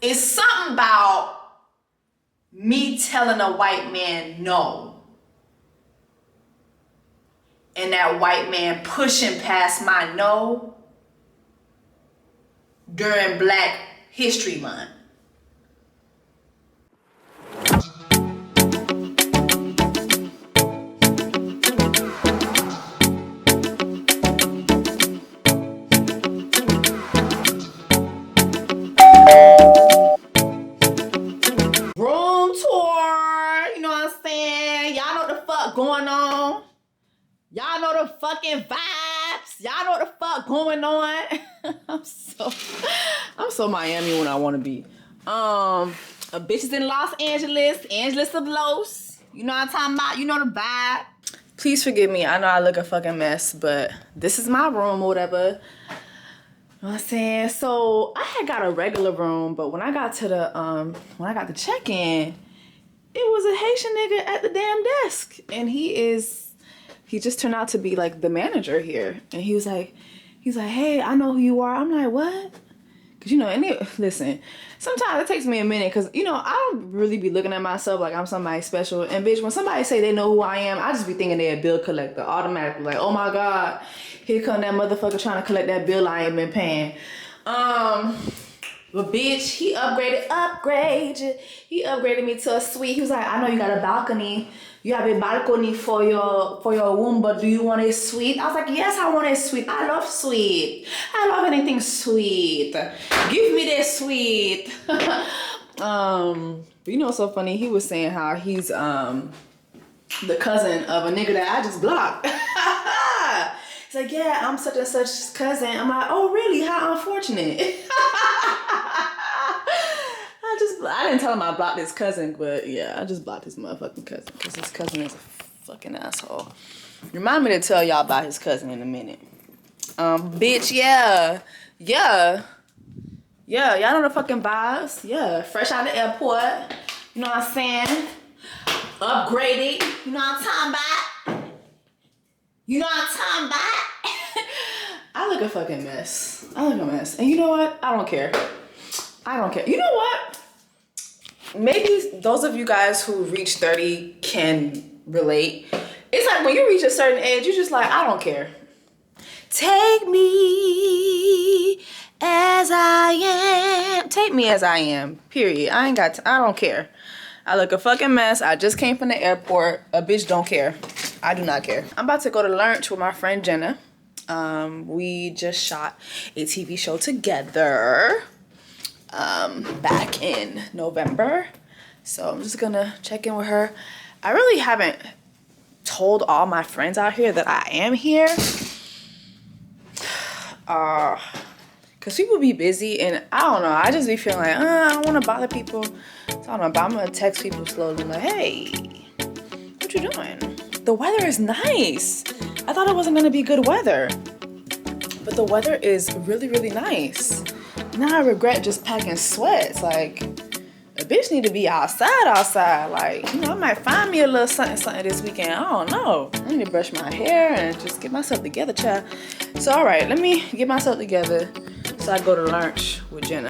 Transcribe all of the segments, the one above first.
It's something about me telling a white man no, and that white man pushing past my no during Black History Month. Room tour, you know what I'm saying? Y'all know what the fuck going on. Y'all know the fucking vibes. Y'all know what the fuck going on. I'm so Miami when I want to be. A bitch is in Los Angeles, Angeles of Los. You know what I'm talking about? You know the vibe. Please forgive me. I know I look a fucking mess, but this is my room or whatever. You know what I'm saying? So I had got a regular room, but when I got to the check-in, it was a Haitian nigga at the damn desk. And he just turned out to be like the manager here. And he was like, hey, I know who you are. I'm like, what? Cause listen, sometimes it takes me a minute, cause I don't really be looking at myself like I'm somebody special. And bitch, when somebody say they know who I am, I just be thinking they're a bill collector automatically. Like, oh my God, here come that motherfucker trying to collect that bill I ain't been paying. But bitch, he upgraded me to a suite. He was like, I know you got a balcony. You have a balcony for your room, but do you want a suite? I was like, yes, I want a suite. I love sweet. I love anything sweet. Give me that sweet. But so funny, he was saying how he's the cousin of a nigga that I just blocked. He's like, yeah, I'm such and such cousin. I'm like, oh really? How unfortunate. I didn't tell him I blocked his cousin, but yeah, I just blocked his motherfucking cousin because his cousin is a fucking asshole. Remind me to tell y'all about his cousin in a minute. Bitch, yeah. Y'all know the fucking vibes. Yeah, fresh out of the airport. You know what I'm saying? Upgraded. You know what I'm talking about? I look a fucking mess. And you know what? I don't care. You know what? Maybe those of you guys who reach 30 can relate. It's like when you reach a certain age, you're just like, I don't care. Take me as I am. Take me as I am. Period. I don't care. I look a fucking mess. I just came from the airport. A bitch don't care. I do not care. I'm about to go to lunch with my friend Jenna. We just shot a TV show together. Back in November, so I'm just gonna check in with her. I really haven't told all my friends out here that I am here, cause people be busy, and I don't know, I just be feeling like I don't want to bother people, so I don't know, but I'm gonna text people slowly like, hey, what you doing? The weather is nice. I thought it wasn't gonna be good weather, but the weather is really, really nice. Now I regret just packing sweats. Like, a bitch need to be outside. Like, I might find me a little something this weekend. I don't know. I need to brush my hair and just get myself together, child. So, all right, let me get myself together so I go to lunch with Jenna.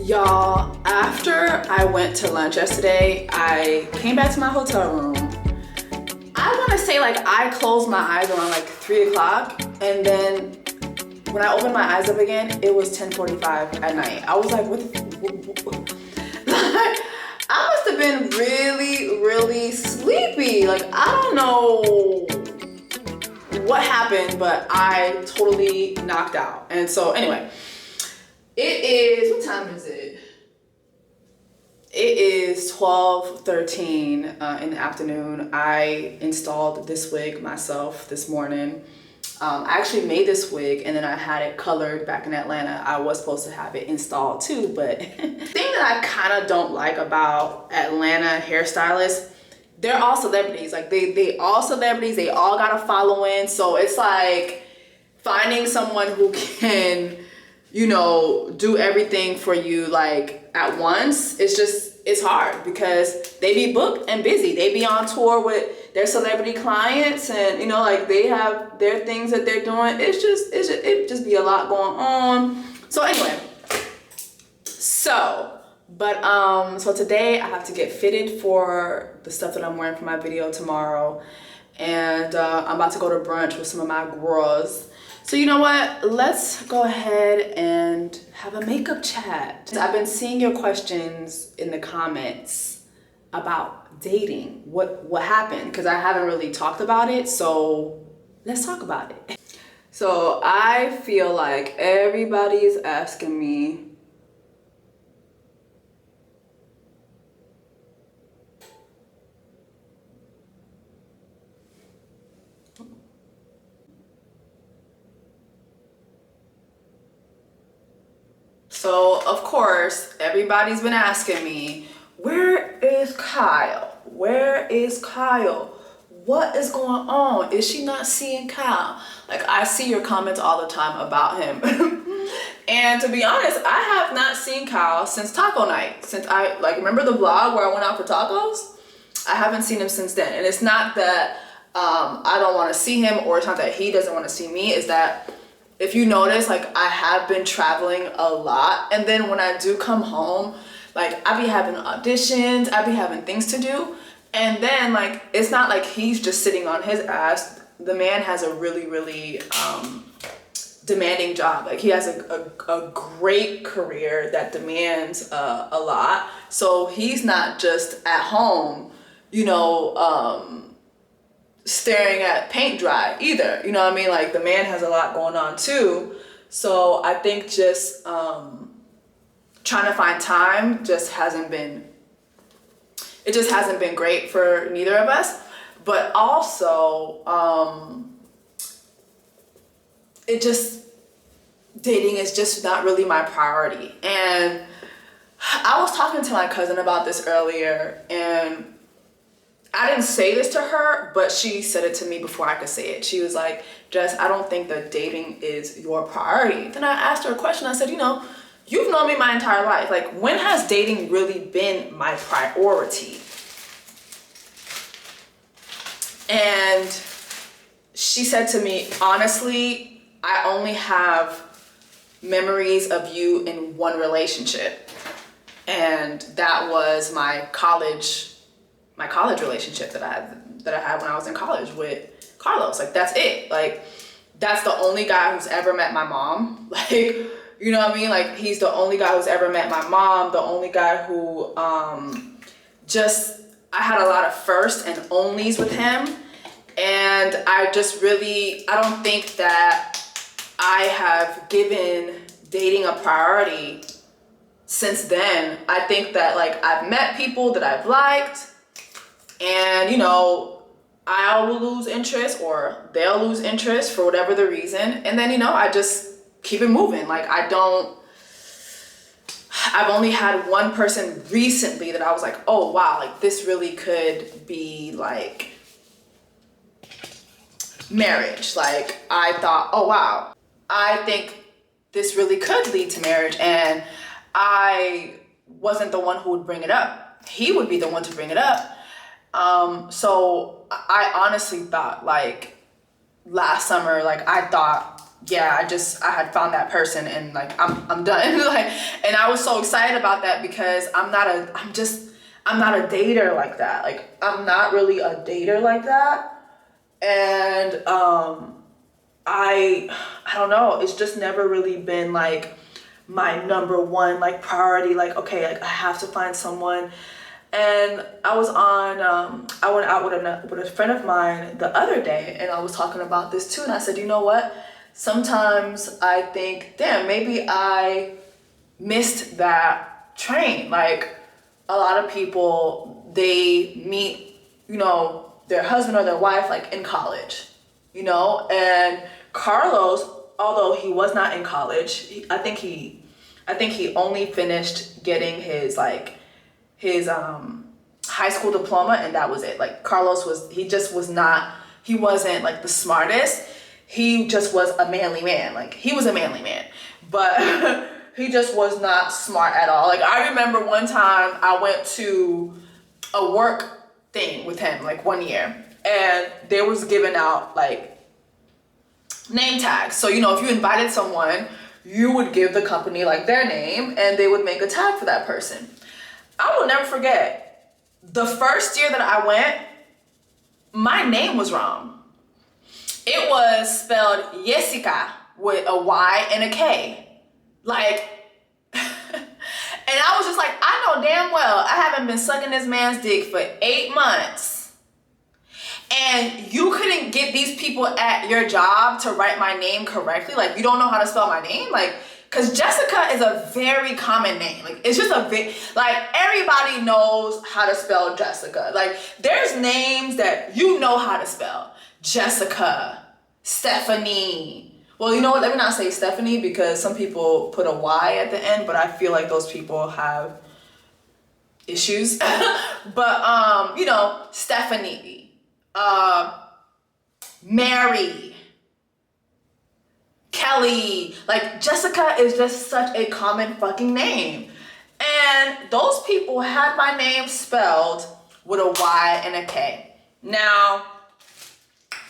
Y'all, after I went to lunch yesterday, I came back to my hotel room. I want to say like I closed my eyes around like 3 o'clock, and then when I opened my eyes up again, it was 10:45 at night. I was like, what? Like, I must have been really, really sleepy. Like, I don't know what happened, but I totally knocked out. And so anyway, it is, what time is it? It is 12:13 in the afternoon. I installed this wig myself this morning. I actually made this wig and then I had it colored back in Atlanta. I was supposed to have it installed too, but the thing that I kind of don't like about Atlanta hairstylists, they're all celebrities. Like they all celebrities, they all got a following. So it's like, finding someone who can, you know, do everything for you like at once, it's hard because they be booked and busy. They be on tour with their celebrity clients, and you know, like they have their things that they're doing. It just be a lot going on. So anyway, so today I have to get fitted for the stuff that I'm wearing for my video tomorrow, and I'm about to go to brunch with some of my girls. So you know what? Let's go ahead and have a makeup chat. I've been seeing your questions in the comments about dating. What happened? Because I haven't really talked about it, so let's talk about it. So I feel like everybody's asking me So, of course, everybody's been asking me, where is Kyle? Where is Kyle? What is going on? Is she not seeing Kyle? Like, I see your comments all the time about him. And to be honest, I have not seen Kyle since taco night. Since remember the vlog where I went out for tacos? I haven't seen him since then. And it's not that I don't want to see him, or it's not that he doesn't want to see me. It's that if you notice, like, I have been traveling a lot, and then when I do come home, like, I be having auditions, I be having things to do, and then, like, it's not like he's just sitting on his ass. The man has a really, really demanding job. Like, he has a great career that demands a lot, so he's not just at home, you know, staring at paint dry either, you know what I mean? Like, the man has a lot going on too. So I think just trying to find time just hasn't been great for neither of us. But also dating is just not really my priority. And I was talking to my cousin about this earlier, and I didn't say this to her, but she said it to me before I could say it. She was like, Jess, I don't think that dating is your priority. Then I asked her a question. I said, you know, you've known me my entire life. Like, when has dating really been my priority? And she said to me, honestly, I only have memories of you in one relationship. And that was my college relationship that I had when I was in college with Carlos. Like, that's it. Like, that's the only guy who's ever met my mom. Like, you know what I mean? Like, he's the only guy who's ever met my mom, the only guy who I had a lot of first and onlys with him. And I don't think that I have given dating a priority since then. I think that, like, I've met people that I've liked, and, you know, I'll lose interest or they'll lose interest for whatever the reason. And then, you know, I just keep it moving. Like, I've only had one person recently that I was like, oh, wow, like, this really could be, like, marriage. Like, I thought, oh, wow, I think this really could lead to marriage. And I wasn't the one who would bring it up. He would be the one to bring it up. So I honestly thought, like, last summer, like, I thought, yeah, I had found that person, and, like, I'm done. Like, and I was so excited about that because I'm not a dater like that. Like, I'm not really a dater like that. And, I don't know, it's just never really been, like, my number one, like, priority. Like, okay, like, I have to find someone. And I went out with a friend of mine the other day, and I was talking about this too. And I said, you know what? Sometimes I think, damn, maybe I missed that train. Like, a lot of people, they meet, you know, their husband or their wife, like, in college, you know? And Carlos, although he was not in college, I think he only finished getting his high school diploma, and that was it. Like, Carlos wasn't like the smartest. he just was a manly man. Like, he was a manly man, but he just was not smart at all. Like, I remember one time I went to a work thing with him, like, one year, and they was giving out, like, name tags. So, you know, if you invited someone, you would give the company, like, their name, and they would make a tag for that person. I will never forget, the first year that I went, my name was wrong. It was spelled Jessica with a Y and a K. Like, and I was just like, I know damn well I haven't been sucking this man's dick for 8 months. And you couldn't get these people at your job to write my name correctly. Like, you don't know how to spell my name? Like, because Jessica is a very common name. Like, it's just like, everybody knows how to spell Jessica. Like, there's names that you know how to spell. Jessica, Stephanie. Well, you know what? Let me not say Stephanie, because some people put a Y at the end, but I feel like those people have issues. But, you know, Stephanie, Mary, Kelly. Like, Jessica is just such a common fucking name. And those people had my name spelled with a Y and a K. Now,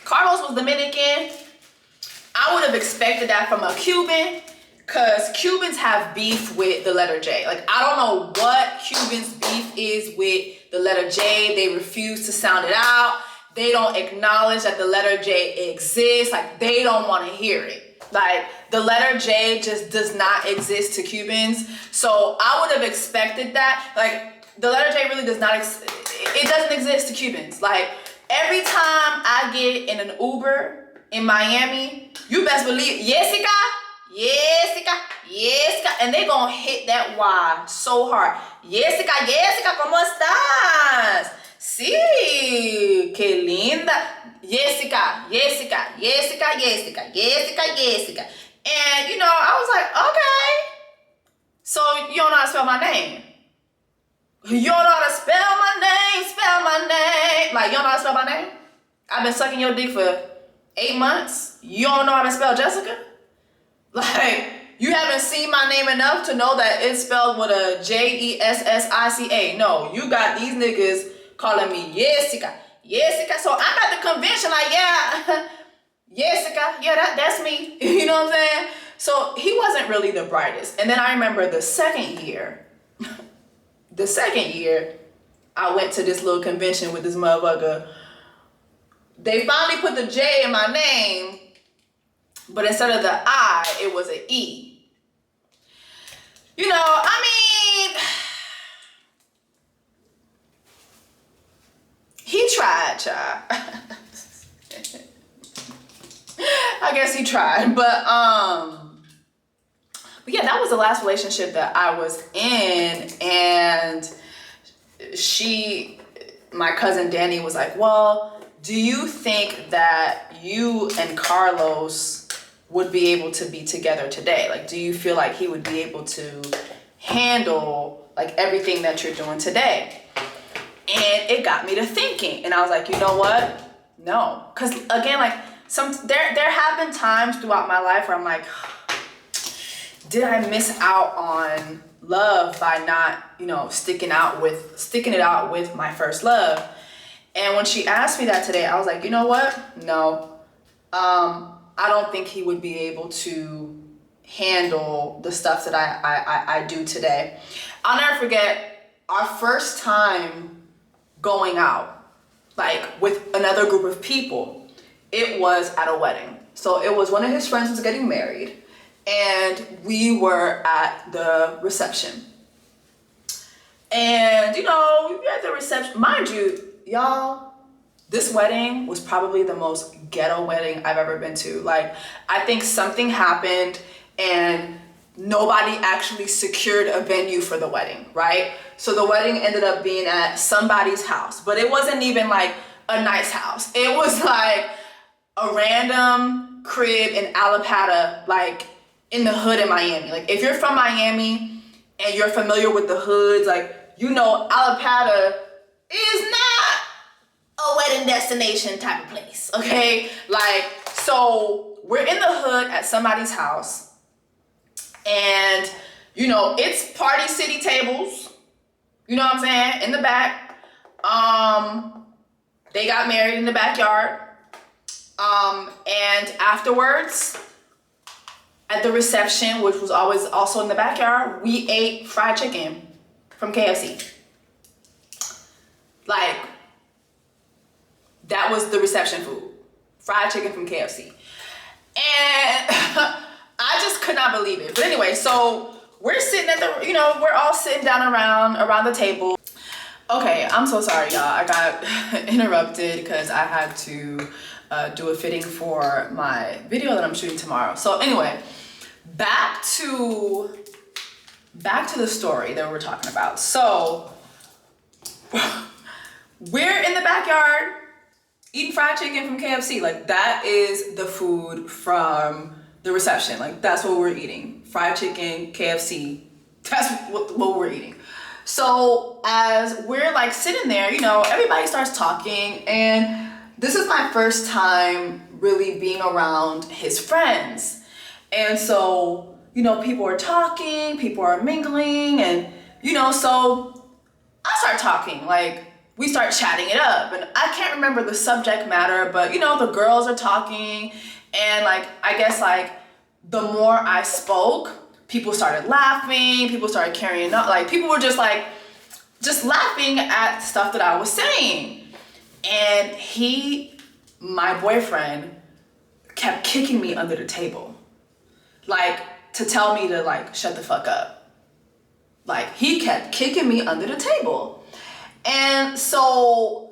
Carlos was Dominican. I would have expected that from a Cuban, because Cubans have beef with the letter J. Like, I don't know what Cubans' beef is with the letter J. They refuse to sound it out. They don't acknowledge that the letter J exists. Like, they don't want to hear it. Like, the letter J just does not exist to Cubans. So I would have expected that. Like, the letter J really does not it doesn't exist to Cubans. Like, every time I get in an Uber in Miami, you best believe, Jessica, Jessica, Jessica, and they gonna hit that Y so hard. Jessica, Jessica, ¿cómo estás? Sí, qué linda. Jessica, Jessica, Jessica, Jessica, Jessica, Jessica. And, you know, I was like, okay. So you don't know how to spell my name. You don't know how to spell my name. Like, you don't know how to spell my name? I've been sucking your dick for 8 months. You don't know how to spell Jessica? Like, you haven't seen my name enough to know that it's spelled with a Jessica. No, you got these niggas calling me Jessica. Jessica. So I'm at the convention like, yeah, Jessica, yeah, that's me. You know what I'm saying? So he wasn't really the brightest. And then I remember the second year, I went to this little convention with this motherfucker. They finally put the J in my name, but instead of the I, it was an E. You know, I mean, he tried, child. I guess he tried, but yeah, that was the last relationship that I was in, and my cousin Danny was like, well, do you think that you and Carlos would be able to be together today? Like, do you feel like he would be able to handle like everything that you're doing today? And it got me to thinking, and I was like, you know what? No, because again, like there have been times throughout my life where I'm like, did I miss out on love by not, you know, sticking it out with my first love? And when she asked me that today, I was like, you know what? No, I don't think he would be able to handle the stuff that I do today. I'll never forget our first time going out, like with another group of people. It was at a wedding. So it was one of his friends was getting married, and we were at the reception. And, you know, at the reception, mind you, y'all, this wedding was probably the most ghetto wedding I've ever been to. Like, I think something happened and nobody actually secured a venue for the wedding, right? So the wedding ended up being at somebody's house, but it wasn't even like a nice house. It was like a random crib in Alapata, like in the hood in Miami. Like, if you're from Miami and you're familiar with the hoods, like, you know, Alapata is not a wedding destination type of place, okay? Like, So we're in the hood at somebody's house, and you know, it's Party City tables, you know what I'm saying, in the back. They got married in the backyard. And afterwards, at the reception, which was always also in the backyard, we ate fried chicken from KFC. Like, that was the reception food. Fried chicken from KFC. And I just could not believe it. But anyway, so we're sitting at the, you know, we're all sitting down around the table. Okay, I'm so sorry, y'all. I got interrupted because I had to do a fitting for my video that I'm shooting tomorrow. So anyway, back to the story that we're talking about. So we're in the backyard eating fried chicken from KFC. Like, that is the food from the reception. Like, that's what we're eating. Fried chicken, KFC. That's what we're eating. So as we're like sitting there, you know, everybody starts talking, and this is my first time really being around his friends. And so, you know, people are talking, people are mingling, and, you know, so I start talking, like, we start chatting it up, and I can't remember the subject matter, but, you know, the girls are talking, and, like, I guess, like, the more I spoke, people started laughing, people started carrying on, like, people were just, like, just laughing at stuff that I was saying. And my boyfriend, kept kicking me under the table, like, to tell me to, like, shut the fuck up. Like, he kept kicking me under the table. And so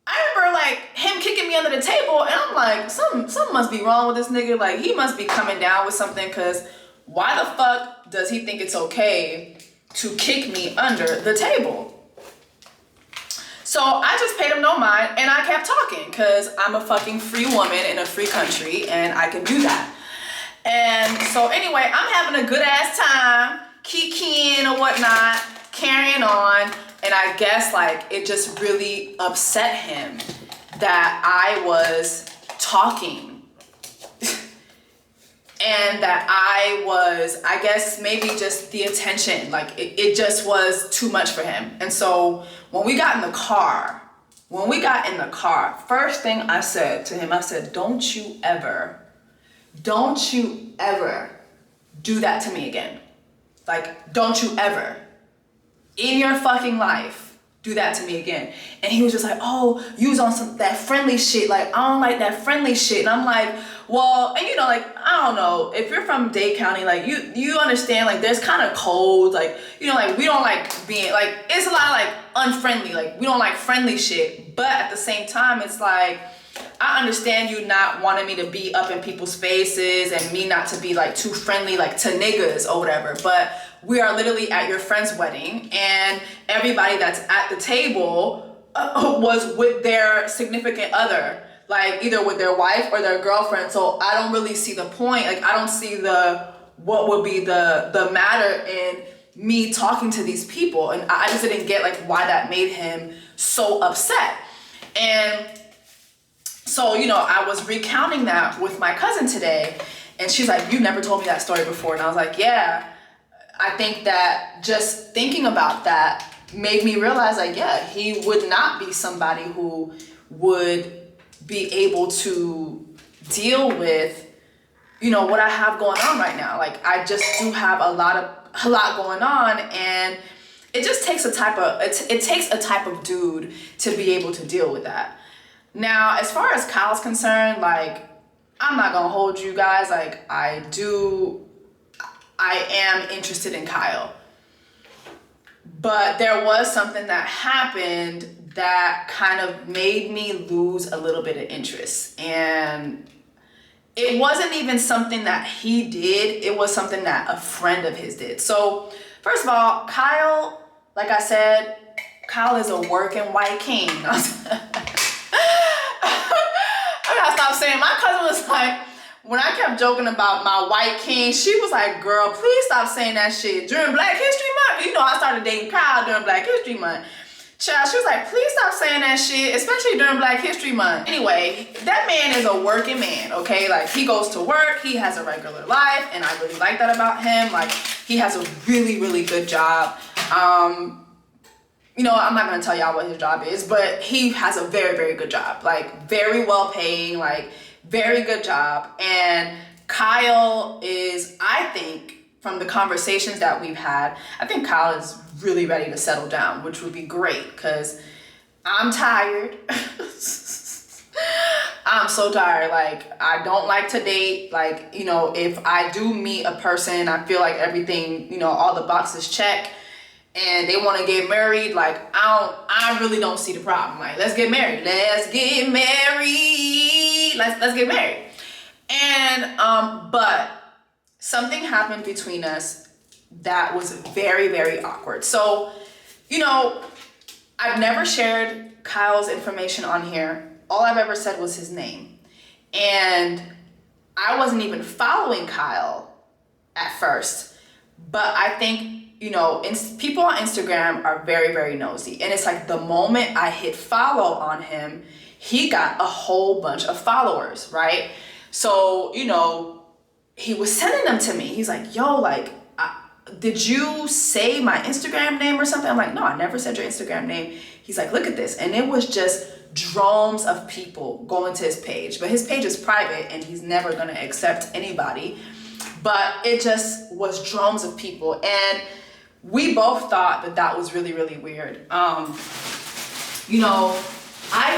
I remember, like, him kicking me under the table, and I'm like, something must be wrong with this nigga. Like, he must be coming down with something, because why the fuck does he think it's okay to kick me under the table? So I just paid him no mind, and I kept talking, because I'm a fucking free woman in a free country, and I can do that. And so anyway, I'm having a good ass time, kikiing or whatnot, carrying on, and I guess, like, it just really upset him that I was talking. And that I guess maybe just the attention, like, it just was too much for him. And so when we got in the car, first thing I said to him, I said, don't you ever do that to me again. Like, don't you ever in your fucking life do that to me again. And he was just like, oh, you was on that friendly shit. Like, I don't like that friendly shit. And I'm like, well, and you know, like, I don't know, if you're from Dade County, like, you understand, like, there's kind of codes, like, you know, like, we don't like being, like, it's a lot of, like, unfriendly, like, we don't like friendly shit. But at the same time, it's like, I understand you not wanting me to be up in people's faces and me not to be, like, too friendly, like, to niggas or whatever, but we are literally at your friend's wedding, and everybody that's at the table was with their significant other, like, either with their wife or their girlfriend. So I don't really see the point. Like, I don't see what would be the matter in me talking to these people. And I just didn't get, like, why that made him so upset. And so, you know, I was recounting that with my cousin today, and she's like, you never told me that story before. And I was like, yeah, I think that just thinking about that made me realize, like, yeah, he would not be somebody who would be able to deal with, you know, what I have going on right now. Like, I just do have a lot going on, and it just takes it takes a type of dude to be able to deal with that. Now, as far as Kyle's concerned, like, I'm not gonna hold you guys, like, I am interested in Kyle. But there was something that happened that kind of made me lose a little bit of interest. And it wasn't even something that he did, it was something that a friend of his did. So, first of all, Kyle, like I said, Kyle is a working white king. I gotta stop saying, my cousin was like, when I kept joking about my white king, she was like, girl, please stop saying that shit. During Black History Month, you know, I started dating Kyle during Black History Month. Child, she was like, please stop saying that shit, especially during Black History Month. Anyway, that man is a working man, okay? Like, he goes to work, he has a regular life, and I really like that about him. Like, he has a really, really good job. You know, I'm not gonna tell y'all what his job is, but he has a very, very good job. Like, very well paying, like, very good job. And Kyle is, I think, from the conversations that we've had, I think Kyle is really ready to settle down, which would be great because I'm tired. I'm so tired. Like, I don't like to date. Like, you know, if I do meet a person, I feel like everything, you know, all the boxes check and they want to get married, like, I really don't see the problem. Like, let's get married. Let's get married. Let's get married. And, but something happened between us that was very, very awkward. So, you know, I've never shared Kyle's information on here. All I've ever said was his name. And I wasn't even following Kyle at first. But I think, you know, people on Instagram are very, very nosy. And it's like the moment I hit follow on him, he got a whole bunch of followers, right? So, you know, he was sending them to me. He's like, yo, like, did you say my Instagram name or something? I'm like, no, I never said your Instagram name. He's like, look at this. And it was just drones of people going to his page. But his page is private and he's never going to accept anybody. But it just was drones of people. And we both thought that that was really, really weird. You know I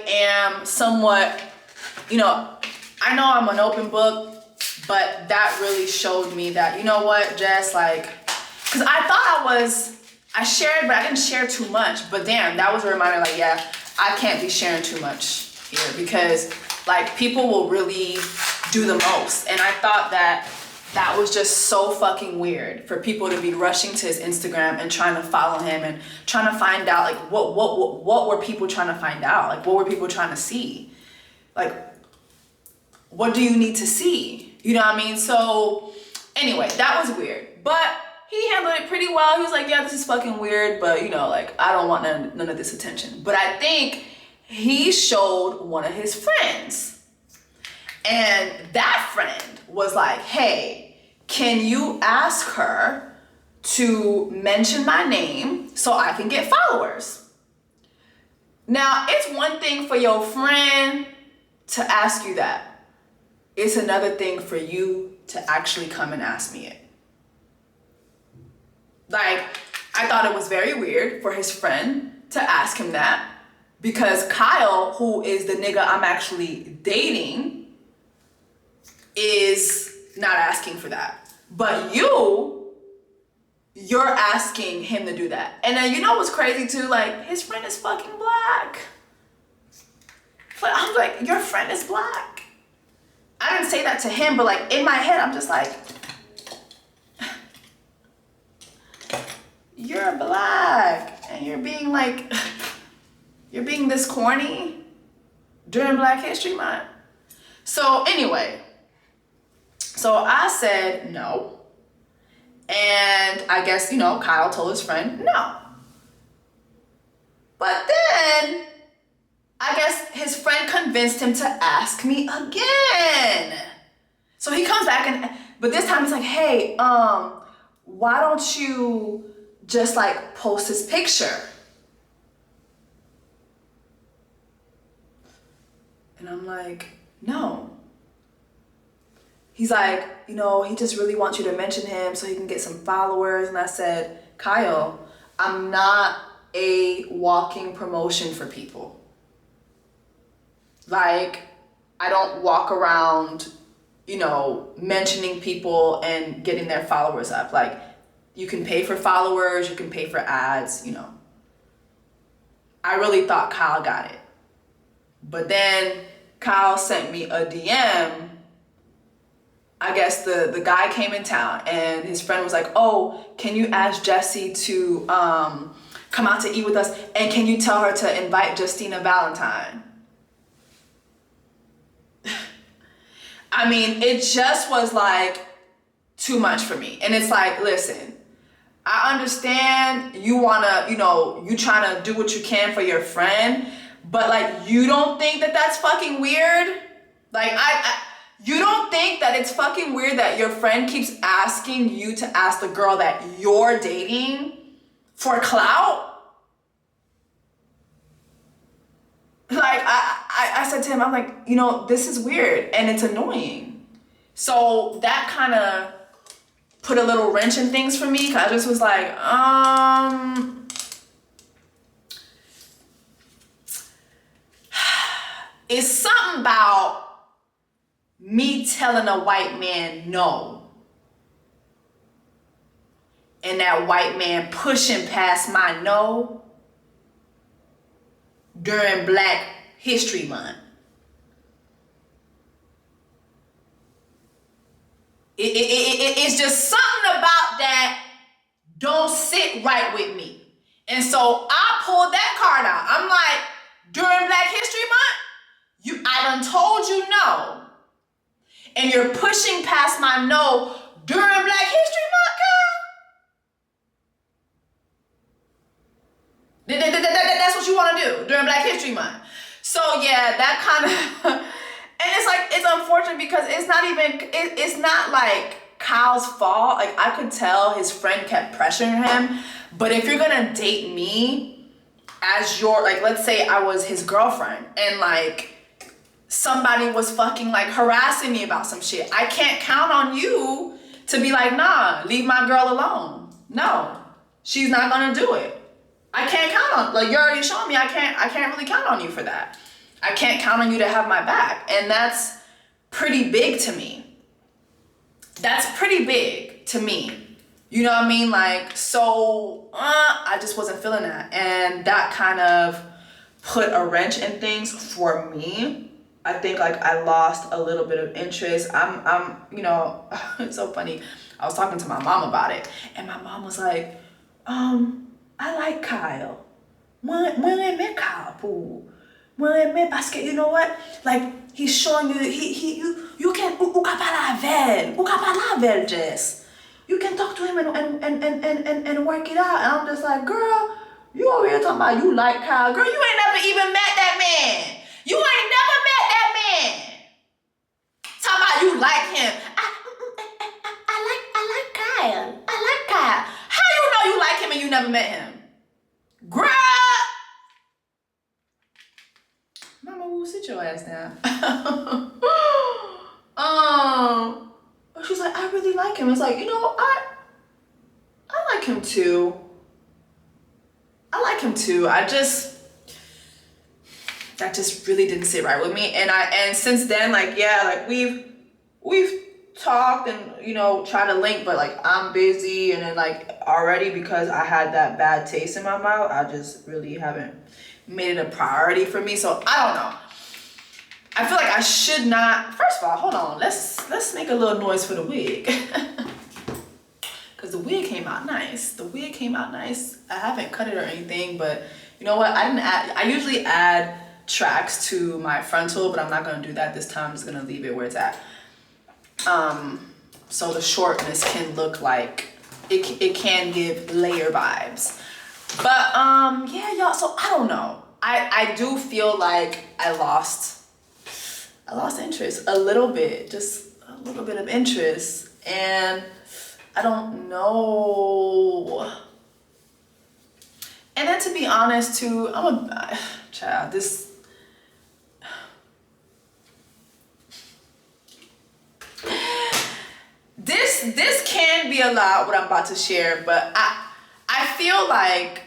am somewhat, you know I'm an open book, but that really showed me that, you know what, Jess, like, because I thought I shared, but I didn't share too much. But damn, that was a reminder, like, yeah, I can't be sharing too much here because, like, people will really do the most. And I thought that was just so fucking weird for people to be rushing to his Instagram and trying to follow him and trying to find out, like, what were people trying to find out? Like, what were people trying to see? Like, what do you need to see? You know what I mean? So anyway, that was weird. But he handled it pretty well. He was like, yeah, this is fucking weird, but, you know, like, I don't want none of this attention. But I think he showed one of his friends. And that friend was like, hey, can you ask her to mention my name so I can get followers? Now, it's one thing for your friend to ask you that. It's another thing for you to actually come and ask me it. Like, I thought it was very weird for his friend to ask him that because Kyle, who is the nigga I'm actually dating, is not asking for that. But you're asking him to do that. And then you know what's crazy too? Like, his friend is fucking black. But I'm like, your friend is black. I didn't say that to him, but like in my head, I'm just like, you're black and you're being like, you're being this corny during Black History Month. So anyway, so I said no. And I guess, you know, Kyle told his friend no. But then I guess his friend convinced him to ask me again. So he comes back but this time he's like, hey, why don't you just like post his picture? And I'm like, no. He's like, you know, he just really wants you to mention him so he can get some followers. And I said, Kyle, I'm not a walking promotion for people. Like, I don't walk around, you know, mentioning people and getting their followers up. Like, you can pay for followers, you can pay for ads, you know. I really thought Kyle got it. But then Kyle sent me a DM. I guess the guy came in town and his friend was like, oh, can you ask Jessie to come out to eat with us? And can you tell her to invite Justina Valentine? I mean, it just was like too much for me. And it's like, listen, I understand you wanna, you trying to do what you can for your friend, but like, you don't think that that's fucking weird? Like, you don't think that it's fucking weird that your friend keeps asking you to ask the girl that you're dating for clout? Like, I said to him, I'm like, this is weird and it's annoying. So that kind of put a little wrench in things for me, because I just was like, it's something about me telling a white man no, and that white man pushing past my no during Black History Month. It's just something about that don't sit right with me. And so I pulled that card out. I'm like, during Black History Month, I done told you no. And you're pushing past my no during Black History Month, girl? That's what you want to do during Black History Month. So yeah, that kind of, and it's like, it's unfortunate because it's not like Kyle's fault. Like, I could tell his friend kept pressuring him. But if you're gonna date me as your, like, let's say I was his girlfriend and like somebody was fucking like harassing me about some shit, I can't count on you to be like, nah, leave my girl alone. No, she's not gonna do it. I can't count on, like, you're already showing me I can't really count on you for that. I can't count on you to have my back. And that's pretty big to me. That's pretty big to me. You know what I mean? Like, so I just wasn't feeling that. And that kind of put a wrench in things for me. I think like I lost a little bit of interest. I'm it's so funny. I was talking to my mom about it, and my mom was like, I like Kyle. Moi aime Kyle, pour. Moi aime parce que you know what? Like, he's showing you, you can, ou ka parler avec Jess. You can talk to him and work it out. And I'm just like, girl, you over here talking about you like Kyle. Girl, you ain't never even met that man. You ain't never met that man. Talking about you like him. I like Kyle. I like Kyle. How you know you like him and you never met him? Girl! Mama, we'll sit your ass down. She's like, I really like him. It's like, I like him too. That just really didn't sit right with me. And since then, like, yeah, like we've talked and tried to link, but like I'm busy, and then like already, because I had that bad taste in my mouth, I just really haven't made it a priority for me. So I don't know. I feel like I should not. First of all, hold on. Let's make a little noise for the wig. Cause the wig came out nice. I haven't cut it or anything, but you know what? I usually add tracks to my frontal, but I'm not gonna do that this time. I'm just gonna leave it where it's at. So the shortness can look like it can give layer vibes. But yeah, y'all, so I don't know. I do feel like I lost interest a little bit, just a little bit of interest, and I don't know. And then to be honest too, I'm a child, this can be a lot what I'm about to share, but I feel like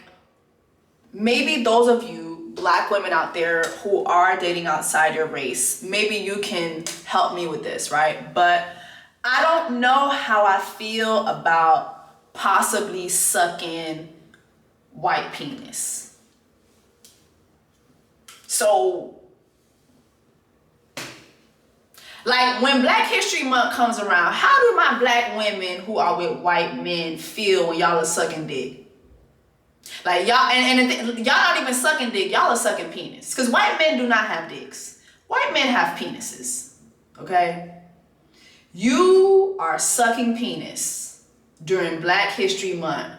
maybe those of you Black women out there who are dating outside your race, maybe you can help me with this, right? But I don't know how I feel about possibly sucking white penis. So, like, when Black History Month comes around, how do my Black women who are with white men feel when y'all are sucking dick? Like, y'all, and y'all not even sucking dick, y'all are sucking penis. Because white men do not have dicks. White men have penises, okay? You are sucking penis during Black History Month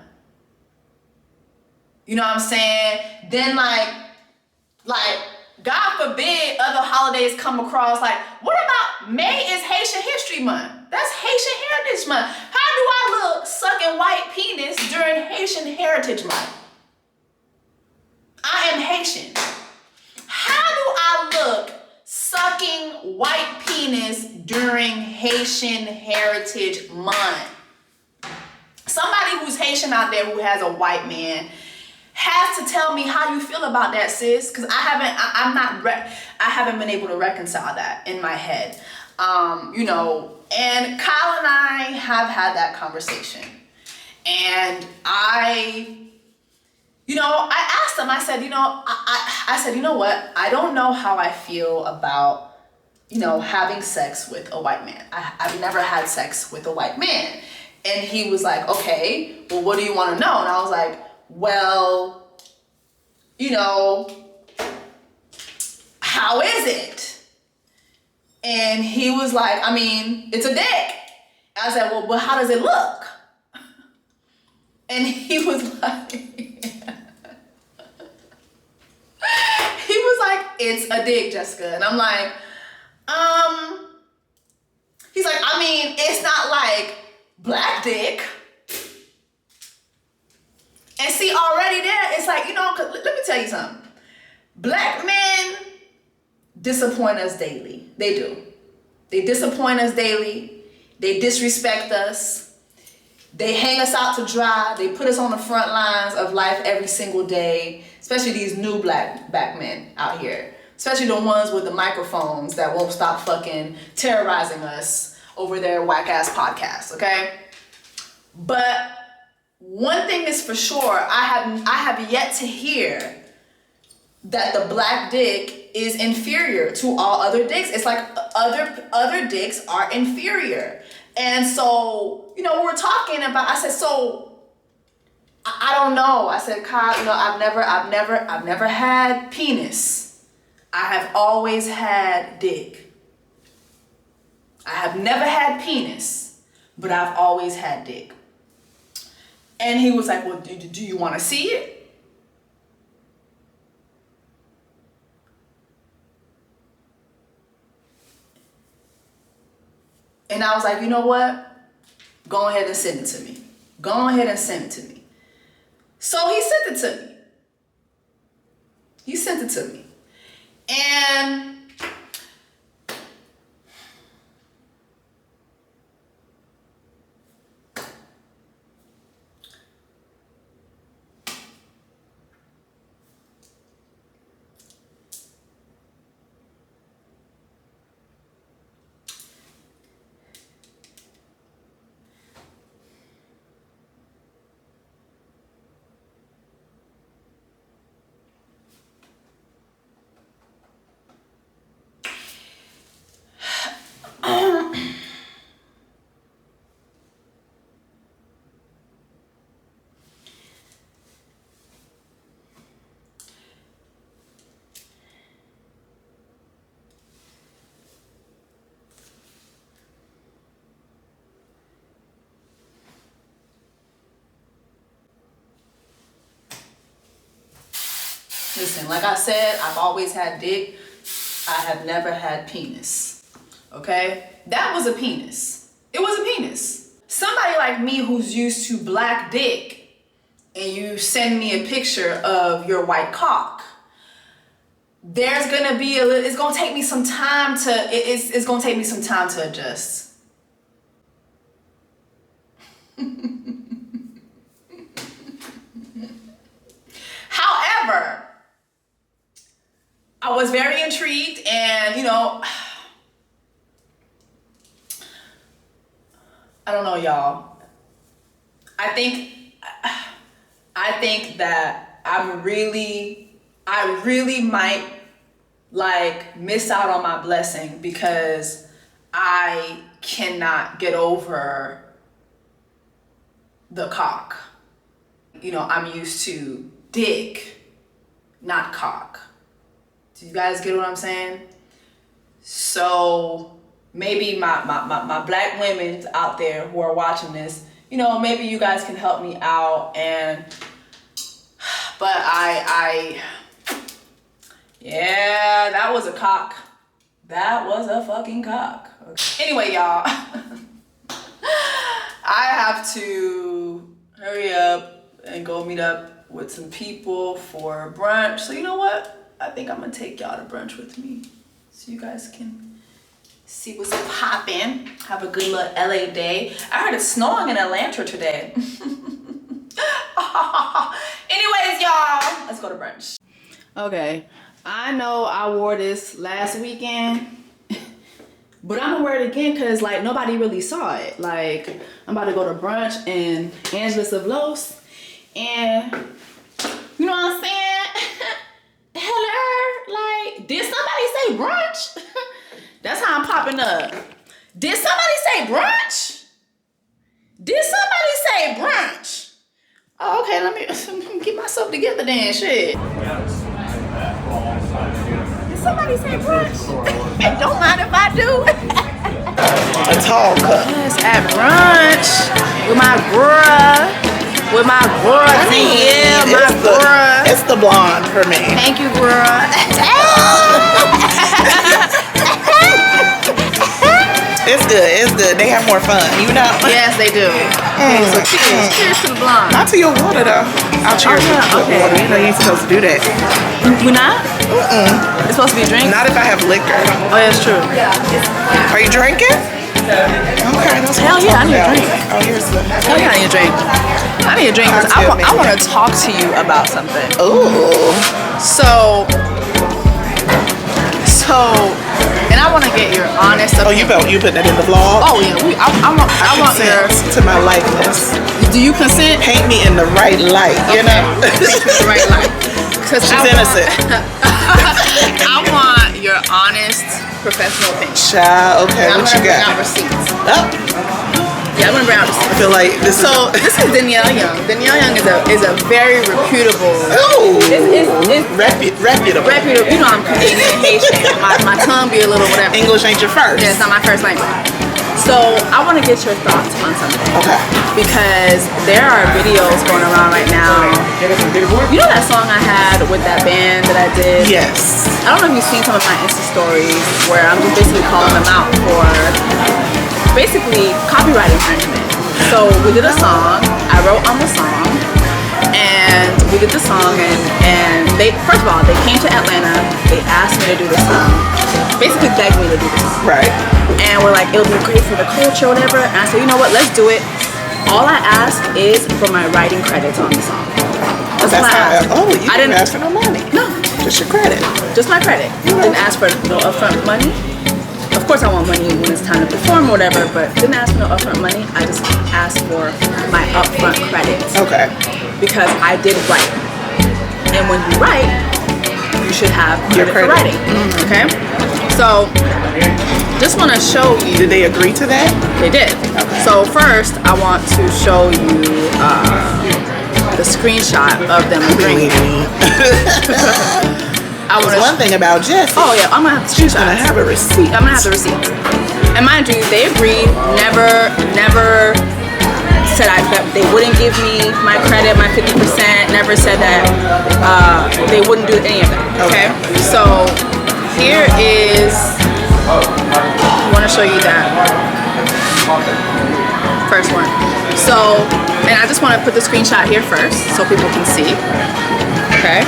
You know what I'm saying? Then like God forbid other holidays come across. Like, what about May is Haitian History Month? That's Haitian Heritage Month. How do I look sucking white penis during Haitian Heritage Month? I am Haitian. How do I look sucking white penis during Haitian Heritage Month? Somebody who's Haitian out there who has a white man has to tell me how you feel about that, sis, because I haven't been able to reconcile that in my head. You know, and Kyle and I have had that conversation, and I asked him, I said, I said, you know what? I don't know how I feel about, having sex with a white man. I've never had sex with a white man. And he was like, okay, well, what do you want to know? And I was like, well, how is it? And he was like, I mean, it's a dick. I said, well, but how does it look? And he was like, it's a dick, Jessica. And I'm like, he's like, I mean, it's not like black dick. And see, already there, it's like, 'cause let me tell you something. Black men disappoint us daily. They do. They disappoint us daily. They disrespect us. They hang us out to dry. They put us on the front lines of life every single day, especially these new black men out here, especially the ones with the microphones that won't stop fucking terrorizing us over their whack ass podcasts, okay? But one thing is for sure, I have yet to hear that the black dick is inferior to all other dicks. It's like other dicks are inferior. And so, we're talking about, I said, so I don't know. I said, Kyle, I've never had penis. I have always had dick. I have never had penis, but I've always had dick. And he was like, well, do you want to see it? And I was like, you know what? Go ahead and send it to me. Go ahead and send it to me. So he sent it to me. He sent it to me. And listen, like I said, I've always had dick. I have never had penis. Okay? That was a penis. It was a penis. Somebody like me who's used to black dick and you send me a picture of your white cock, there's gonna be it's gonna take me some time it's gonna take me some time to adjust. However, I was very intrigued, and I don't know, y'all. I think that I really might miss out on my blessing because I cannot get over the cock. I'm used to dick, not cock. Do you guys get what I'm saying? So maybe my black women out there who are watching this, maybe you guys can help me out. But But yeah, that was a cock. That was a fucking cock. Okay. Anyway, y'all, I have to hurry up and go meet up with some people for brunch. So you know what? I think I'm gonna take y'all to brunch with me so you guys can see what's poppin'. Have a good little LA day. I heard it's snowing in Atlanta today. Anyways, y'all, let's go to brunch. Okay, I know I wore this last weekend, but I'm gonna wear it again because like nobody really saw it. Like I'm about to go to brunch in Angeles of Los, and you know what I'm saying? Hello, like, did somebody say brunch? That's how I'm popping up. Did somebody say brunch? Did somebody say brunch? Oh, okay, let me get myself together then, shit. Did somebody say brunch? Don't mind if I do. A tall cup. Yes, at brunch with my bruh. With my bruh. Yeah, my bruh. It's the blonde for me. Thank you, bruh. It's good. They have more fun, you know? Yes, they do. Okay, so cheers to the blonde. Not to your water, though. I'll cheers to the water. You know you ain't supposed to do that. We're not? It's supposed to be a drink? Not if I have liquor. Oh, yeah, it's true. Are you drinking? Okay, that's Hell yeah, I need a drink. Oh, here's the... Hell yeah, I need a drink. I need a drink because I want to talk to you about something. Ooh. So, and I want to get your honest opinion. Oh, you putting that in the vlog? Oh yeah, I want your... to my likeness. Do you consent? Paint me in the right light, you know? Paint me in the right light. She's innocent. I want your honest, professional opinion. Child, okay, what you got? I'm gonna bring out receipts. Oh. Yeah, I'm gonna bring out receipts. I feel like this is... So this is Danielle Young. Danielle Young is a very reputable. Ooh. It's reputable. Reputable. You know I'm Canadian, Haitian. My tongue be a little whatever. English ain't your first. Yeah, it's not my first language. So I want to get your thoughts on something. Okay. Because there are videos going around right now. You know that song I had with that band that I did? Yes. I don't know if you've seen some of my Insta stories where I'm just basically calling them out for basically copyright infringement. So we did a song, I wrote on the song, and we did the song, and they, first of all, they came to Atlanta, they asked me to do the song, basically begged me to do the song. Right. And we're like, it'll be great for the culture, whatever. And I said, you know what, let's do it. All I ask is for my writing credits on the song. That's all I asked. Oh, you didn't ask for no money. No. Just your credit. Just my credit. Didn't ask for no upfront money. Of course I want money when it's time to perform or whatever, but didn't ask for no upfront money. I just asked for my upfront credits. Okay. Because I did write. And when you write, you should have credit for writing. Mm-hmm. Okay? So, just want to show you. Did they agree to that? They did. Okay. So first, I want to show you the screenshot of them agreeing. There's one thing about Jessie. Oh yeah, I'm gonna have the screenshot. I'm gonna have a receipt. I'm gonna have the receipt. And mind you, they agreed. Never said that they wouldn't give me my credit, my 50%. Never said that they wouldn't do any of that. Okay. So here is. I want to show you that first one. So, and I just want to put the screenshot here first so people can see. Okay.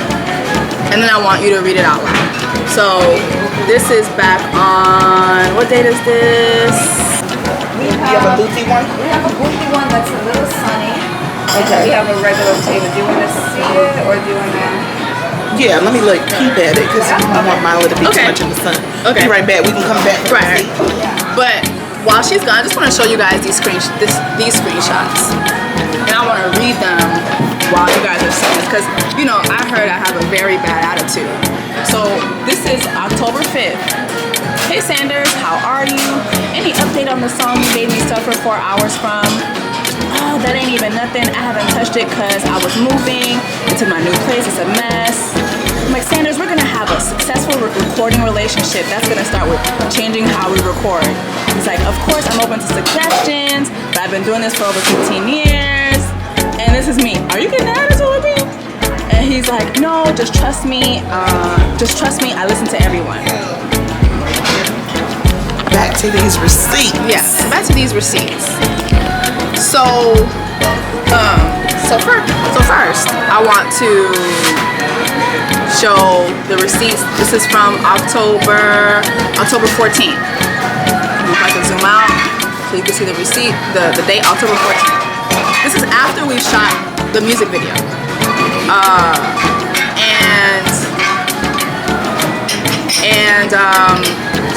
And then I want you to read it out loud. So this is back on, what date is this? You have a boothy one? We have a boothy one that's a little sunny. Okay. We have a regular table. Do you want to see it or do you want to? Yeah, let me like peep at it because I want Milo to be too much in the sun. Okay. Be right back. We can come back. Right. But while she's gone, I just want to show you guys these screenshots. And I want to read them while you guys are seeing this because, you know, I heard I have a very bad attitude. So this is October 5th. Hey Sanders, how are you? Any update on the song you made me suffer 4 hours from? Oh, that ain't even nothing. I haven't touched it because I was moving into my new place. It's a mess. I'm like, Sanders, we're gonna have a successful recording relationship. That's gonna start with changing how we record. He's like, of course, I'm open to suggestions, but I've been doing this for over 15 years. And this is me. Are you getting an attitude with me? And he's like, no, just trust me. I listen to everyone. Back to these receipts. Yes, back to these receipts. So first, I want to show the receipts. This is from October 14th. If I can zoom out so you can see the receipt, the date, October 14th. This is after we shot the music video.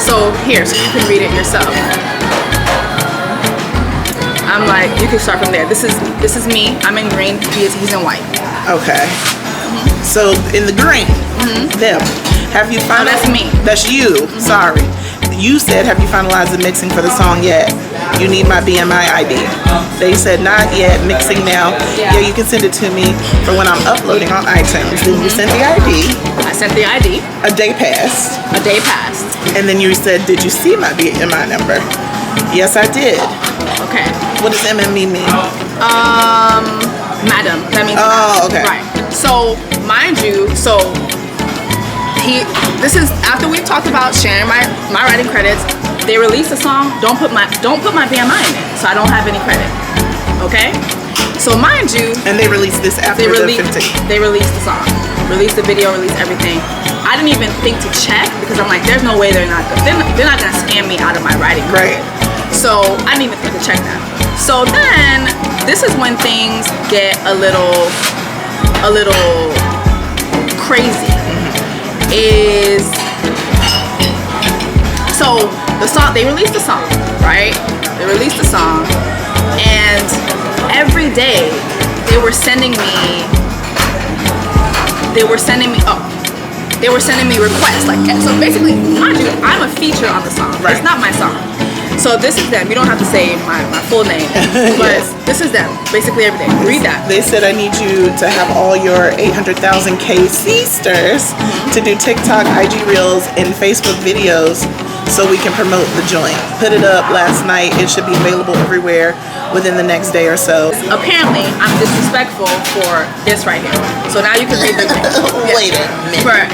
So here, so you can read it yourself. I'm like, you can start from there. This is me. I'm in green. He's in white. Okay. So in the green, them. Have you finalized? Oh, that's me. That's you. Sorry. You said, have you finalized the mixing for the song yet? You need my BMI ID. They said not yet. Mixing now. Yeah, you can send it to me for when I'm uploading on iTunes. Then you sent the ID. I sent the ID. A day passed. A day passed. And then you said, did you see my BMI number? Yes, I did. Okay. What does MME mean? Madam. That means oh, okay. Right. So, mind you, this is after we've talked about sharing my writing credits. They released a song. Don't put my BMI in it, so I don't have any credit. Okay. So mind you. And they released this after the 15th. They released the song, released the video, released everything. I didn't even think to check because I'm like, there's no way they're not gonna scam me out of my writing credit. Right. So I didn't even think to check that. So then this is when things get a little crazy. So the song, they released the song, right? They released the song, and every day they were sending me requests. Like, so basically, mind you, I'm a feature on the song. Right. It's not my song. So this is them. You don't have to say my full name, but yes. This is them. Basically every day. Read that. They said I need you to have all your 800,000 KC-sters to do TikTok, IG Reels, and Facebook videos so we can promote the joint. Put it up last night. It should be available everywhere within the next day or so. Apparently, I'm disrespectful for this right here. So now you can read the thing. Wait a minute. Right.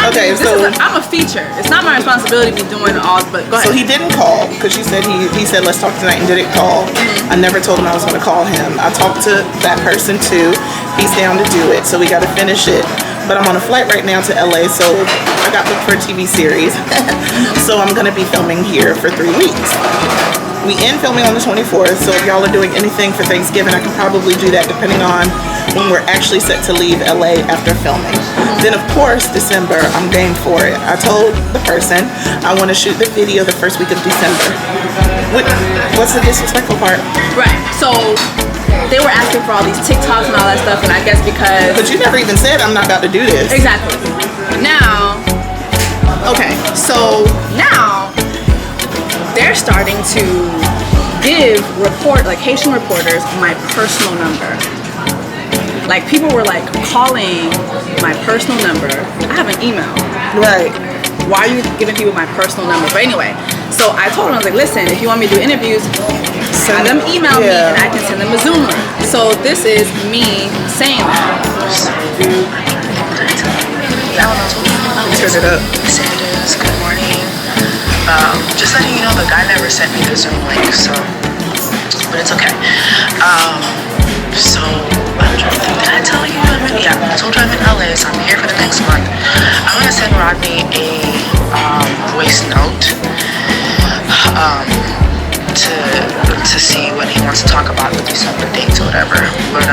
Okay, I'm a feature. It's not my responsibility to be doing all, but go ahead. So he didn't call because you said he said let's talk tonight and didn't call. I never told him I was going to call him. I talked to that person too. He's down to do it, so we got to finish it. But I'm on a flight right now to LA, so I got booked for a TV series. So I'm going to be filming here for 3 weeks. We end filming on the 24th, so if y'all are doing anything for Thanksgiving, I can probably do that depending on when we're actually set to leave LA after filming. Then of course, December, I'm game for it. I told the person I want to shoot the video the first week of December. What's the disrespectful part? Right, so they were asking for all these TikToks and all that stuff, and I guess because... But you never even said I'm not about to do this. Exactly. Now, okay, so now they're starting to give Haitian reporters my personal number. Like, people were like calling my personal number. I have an email. Right. Why are you giving people my personal number? But anyway, so I told them, I was like, listen, if you want me to do interviews, have them email me and I can send them a Zoom link. So this is me saying that. Turn it up. Sanders, good morning. Just letting you know the guy never sent me the Zoom link, so, but it's okay. So I'm trying to think, did I tell you? Yeah, I told you I'm in LA, so I'm here for the next month. I'm gonna send Rodney a voice note to see when he wants to talk about the December dates or whatever. But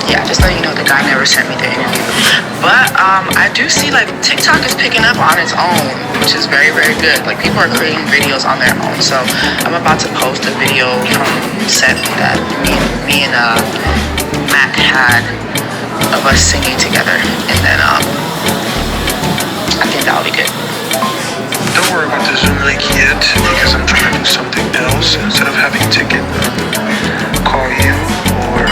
yeah, just letting you know the guy never sent me the interview. But I do see like TikTok is picking up on its own, which is very, very good. Like people are creating videos on their own. So I'm about to post a video from set that me and Mac had of us singing together, and then I think that'll be good. Don't worry about the Zoom link yet, because I'm trying to do something else instead of having Ticket call you or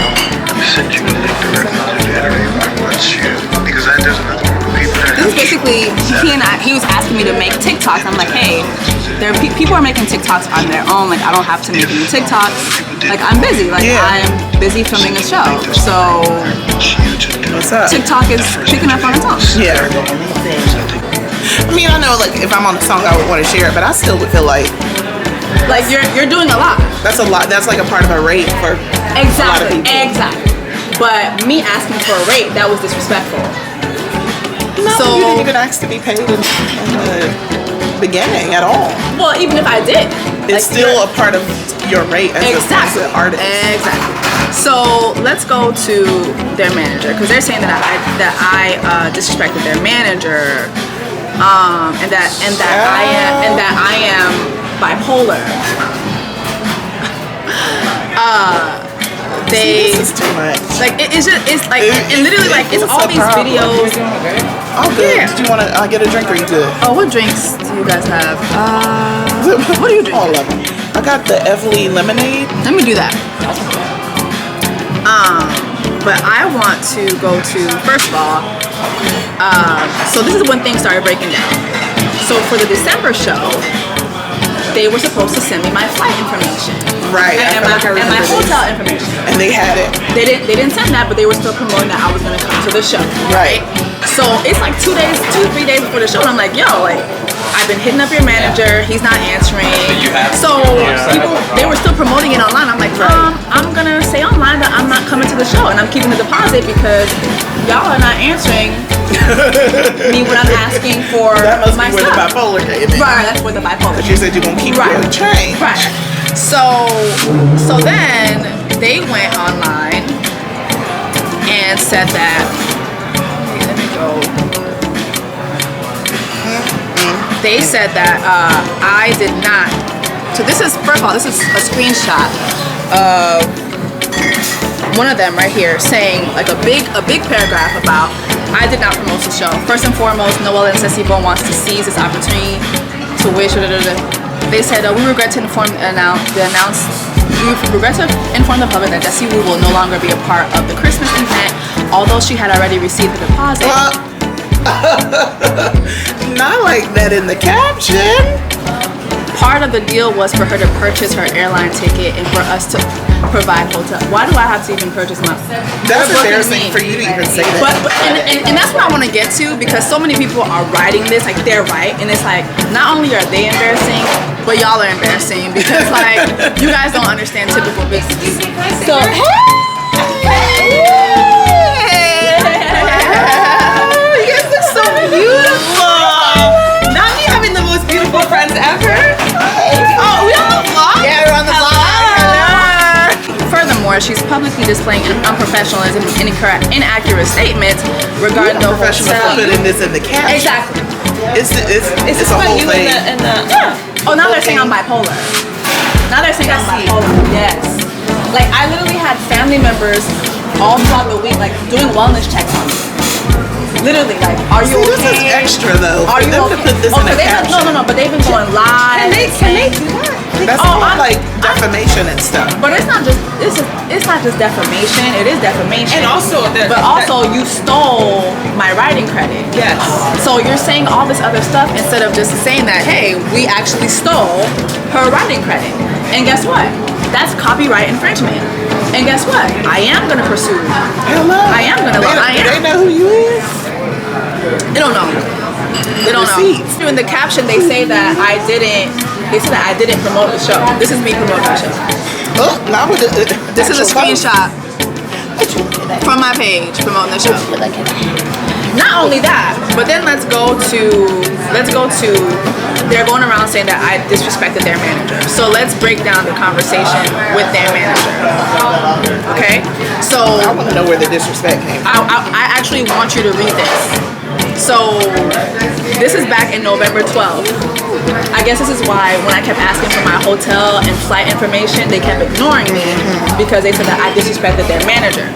send you a link directly to the interview. I want you, because there's another group of people that This is basically, he was asking me to make TikToks. I'm like, hey, people are making TikToks on their own. Like I don't have to make any TikToks. Like I'm busy. Like I'm busy filming a show. So What's up? TikTok is picking up on its own. Yeah. I mean, I know like if I'm on a song, I would want to share it, but I still would feel like you're doing a lot. that's a lot. That's like a part of a rate for a lot of people. Exactly. But me asking for a rate, that was disrespectful. No, So you didn't even ask to be paid in the beginning at all. well, even if I did, It's still a part of your rate as an artist. Exactly. So let's go to their manager because they're saying that I disrespected their manager, and that I am bipolar. See, this is too much. Like it's literally like it's all these videos. Oh, good. Did you want to get a drink or you good? Oh, what drinks do you guys have? What do you drink? All of them. I got the Evely lemonade. Let me do that. But I want to go to, first of all, so this is when things started breaking down. So for the December show, they were supposed to send me my flight information. Right. And my hotel information. And they had it. They didn't send that, but they were still promoting that I was gonna come to the show. Right. So it's like 2 or 3 days before the show, and I'm like, yo, like, I've been hitting up your manager, he's not answering. So people, they were still promoting it online. I'm like, I'm gonna say online that I'm not coming to the show, and I'm keeping the deposit because y'all are not answering me when I'm asking for That must my be where the stuff. bipolar came in. Right, that's where the bipolar. But you said you're gonna keep your train. Right. So then they went online and said that. Let me go. They said that I did not. So this is, first of all, this is a screenshot of one of them right here saying like a big paragraph about I did not promote the show. First and foremost, Noelle and Jessie wants to seize this opportunity to wish. They said we regret to inform the public that Jessie Woo will no longer be a part of the Christmas event, although she had already received the deposit. Not like that in the caption. Part of the deal was for her to purchase her airline ticket and for us to provide hotel. Why do I have to even purchase my? That's embarrassing for you to even say that. But and that's what I want to get to because so many people are writing this like they're right, and it's like not only are they embarrassing, but y'all are embarrassing because like you guys don't understand typical business. So you guys look so beautiful. Not me having the most beautiful friends ever. Oh, we on the vlog? Yeah, we're on the vlog. Furthermore, she's publicly displaying unprofessionalism and inaccurate statements regarding the Professional hotel. for putting this in the caption. Exactly. It's a whole thing. Oh, now they're saying I'm bipolar. Now they're saying I'm bipolar. Yes. Like I literally had family members all throughout the week, like doing wellness checks on me. Literally, like, are you okay? This is extra though. Are you for them okay? to put this in a caption. No, but they've been going live. Can they do that? That's like defamation and stuff. But it's not just defamation. It is defamation. And also but also you stole my writing credit. Yes. So you're saying all this other stuff instead of just saying that, hey, we actually stole her writing credit. And guess what? That's copyright infringement. And guess what? I am gonna pursue. Hello. I am gonna. Do they know who you is? They don't know. They don't know. In the caption, they say that I didn't. They said that I didn't promote the show. This is me promoting the show. Oh, not with the This is a screenshot from my page promoting the show. Not only that, but then let's go to. They're going around saying that I disrespected their manager. So let's break down the conversation with their manager. Okay, so I want to know where the disrespect came from. I actually want you to read this. So this is back in November 12th. I guess this is why when I kept asking for my hotel and flight information, they kept ignoring me because they said that I disrespected their manager.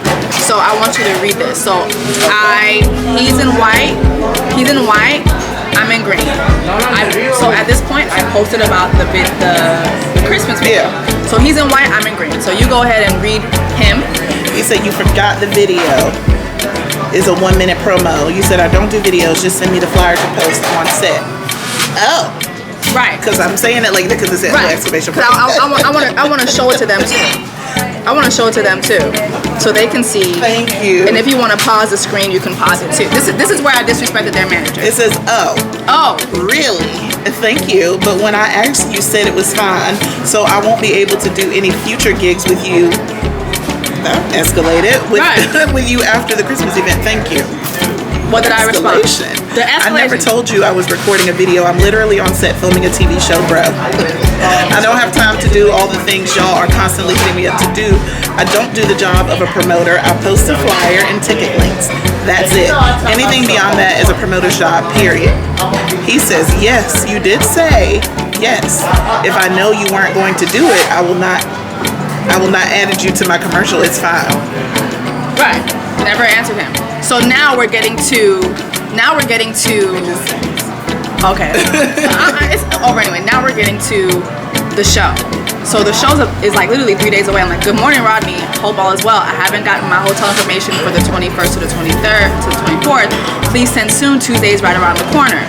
So I want you to read this. So he's in white. I'm in green. So at this point, I posted about the Christmas video. Yeah. So he's in white, I'm in green. So you go ahead and read him. You said you forgot the video is a 1 minute promo. You said I don't do videos, just send me the flyer to post on set. Oh. Right. Because I'm saying it like that because it's an exclamation point. I want to show it to them too. I want to show it to them too, so they can see. Thank you. And if you want to pause the screen, you can pause it too. This is where I disrespected their manager. It says, oh, really? Thank you, but when I asked, you said it was fine, so I won't be able to do any future gigs with you. That escalated with you after the Christmas event. Thank you. What did I respond? The I never told you I was recording a video. I'm literally on set filming a TV show, bro. I don't have time to do all the things y'all are constantly hitting me up to do. I don't do the job of a promoter. I post a flyer and ticket links. That's it. Anything beyond that is a promoter's job, period. He says, yes, you did say yes. If I know you weren't going to do it, I will not add you to my commercial. It's fine. Right. Never answered him. So now we're getting to. Okay. It's over anyway. Now we're getting to the show. So the show is like literally 3 days away. I'm like, good morning, Rodney. Hope all is well. I haven't gotten my hotel information for the 21st to the 23rd to the 24th. Please send soon. Tuesday is right around the corner.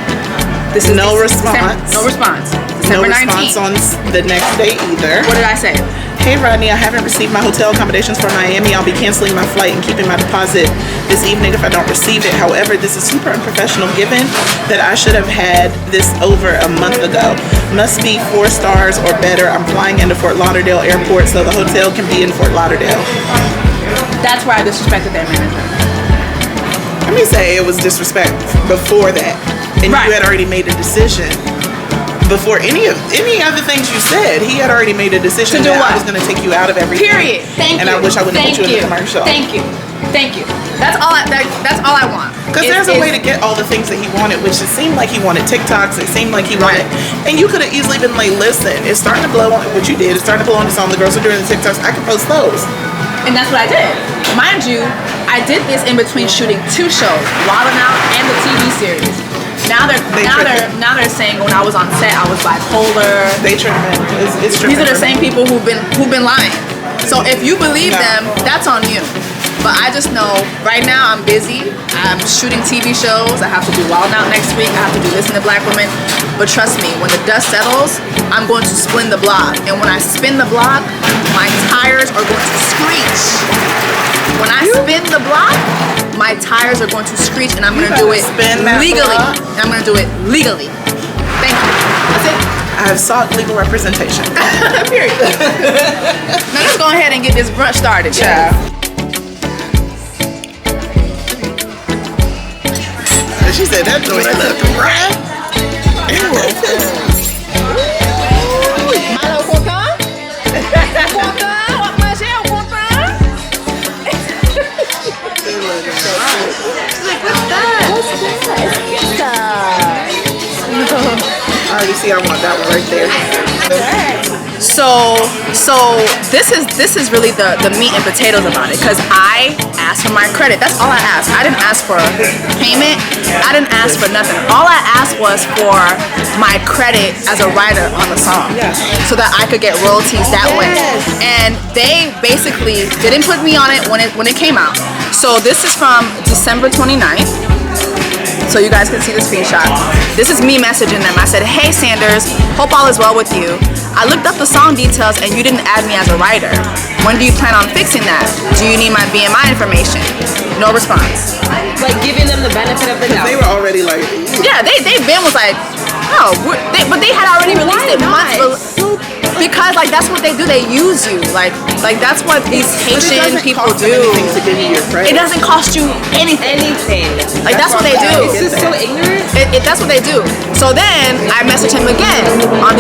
This is no response. No response. No December response 19th. on the next day either. What did I say? Hey Rodney, I haven't received my hotel accommodations for Miami. I'll be canceling my flight and keeping my deposit this evening if I don't receive it. However, this is super unprofessional given that I should have had this over a month ago. Must be 4 stars or better. I'm flying into Fort Lauderdale Airport, so the hotel can be in Fort Lauderdale. That's where I disrespected their manager. Let me say it was disrespect before that. And you had already made a decision. Before any other things you said, he had already made a decision to do that what? I was going to take you out of everything. Period. Thank you. And I wish I wouldn't have put you in the commercial. Thank you. That's all I want. Because there's a way to get all the things that he wanted, which it seemed like he wanted TikToks. It seemed like he wanted, and you could have easily been like, listen, it's starting to blow on what you did. It's starting to blow on the song. The girls are doing the TikToks. I can post those. And that's what I did. Mind you, I did this in between shooting 2 shows, Wild 'N Out and the TV series. Now they're saying when I was on set I was bipolar. They tripping. It's tripping. These are the same people who've been lying. So if you believe them, that's on you. But I just know right now I'm busy. I'm shooting TV shows. I have to do Wild 'N Out next week. I have to do Listen to Black Women. But trust me, when the dust settles, I'm going to spin the block. And when I spin the block, my tires are going to screech. When I spin the block, my tires are going to screech, and I'm going to do it legally. I'm going to do it legally. Thank you. That's it. I have sought legal representation. Period. Now let's go ahead and get this brunch started, child. She said that joint look right. Malo content? What much hell content? She's like, what's that? I already see I want that one right there. So this is really the meat and potatoes about it, because I asked for my credit. That's all I asked. I didn't ask for payment. I didn't ask for nothing. All I asked was for my credit as a writer on the song, so that I could get royalties that way. And they basically didn't put me on it when it came out. So this is from December 29th. So you guys can see the screenshot. This is me messaging them. I said, hey Sanders, hope all is well with you. I looked up the song details and you didn't add me as a writer. When do you plan on fixing that? Do you need my BMI information? No response. Like giving them the benefit of the doubt. They were already like, yeah, they Ben was like, oh, but they had already released it months. Because like that's what they do. They use you. Like that's what these Haitian people do. To give you your credit. It doesn't cost you anything. Like that's what they do. This is so ignorant. That's what they do. So then I messaged him again on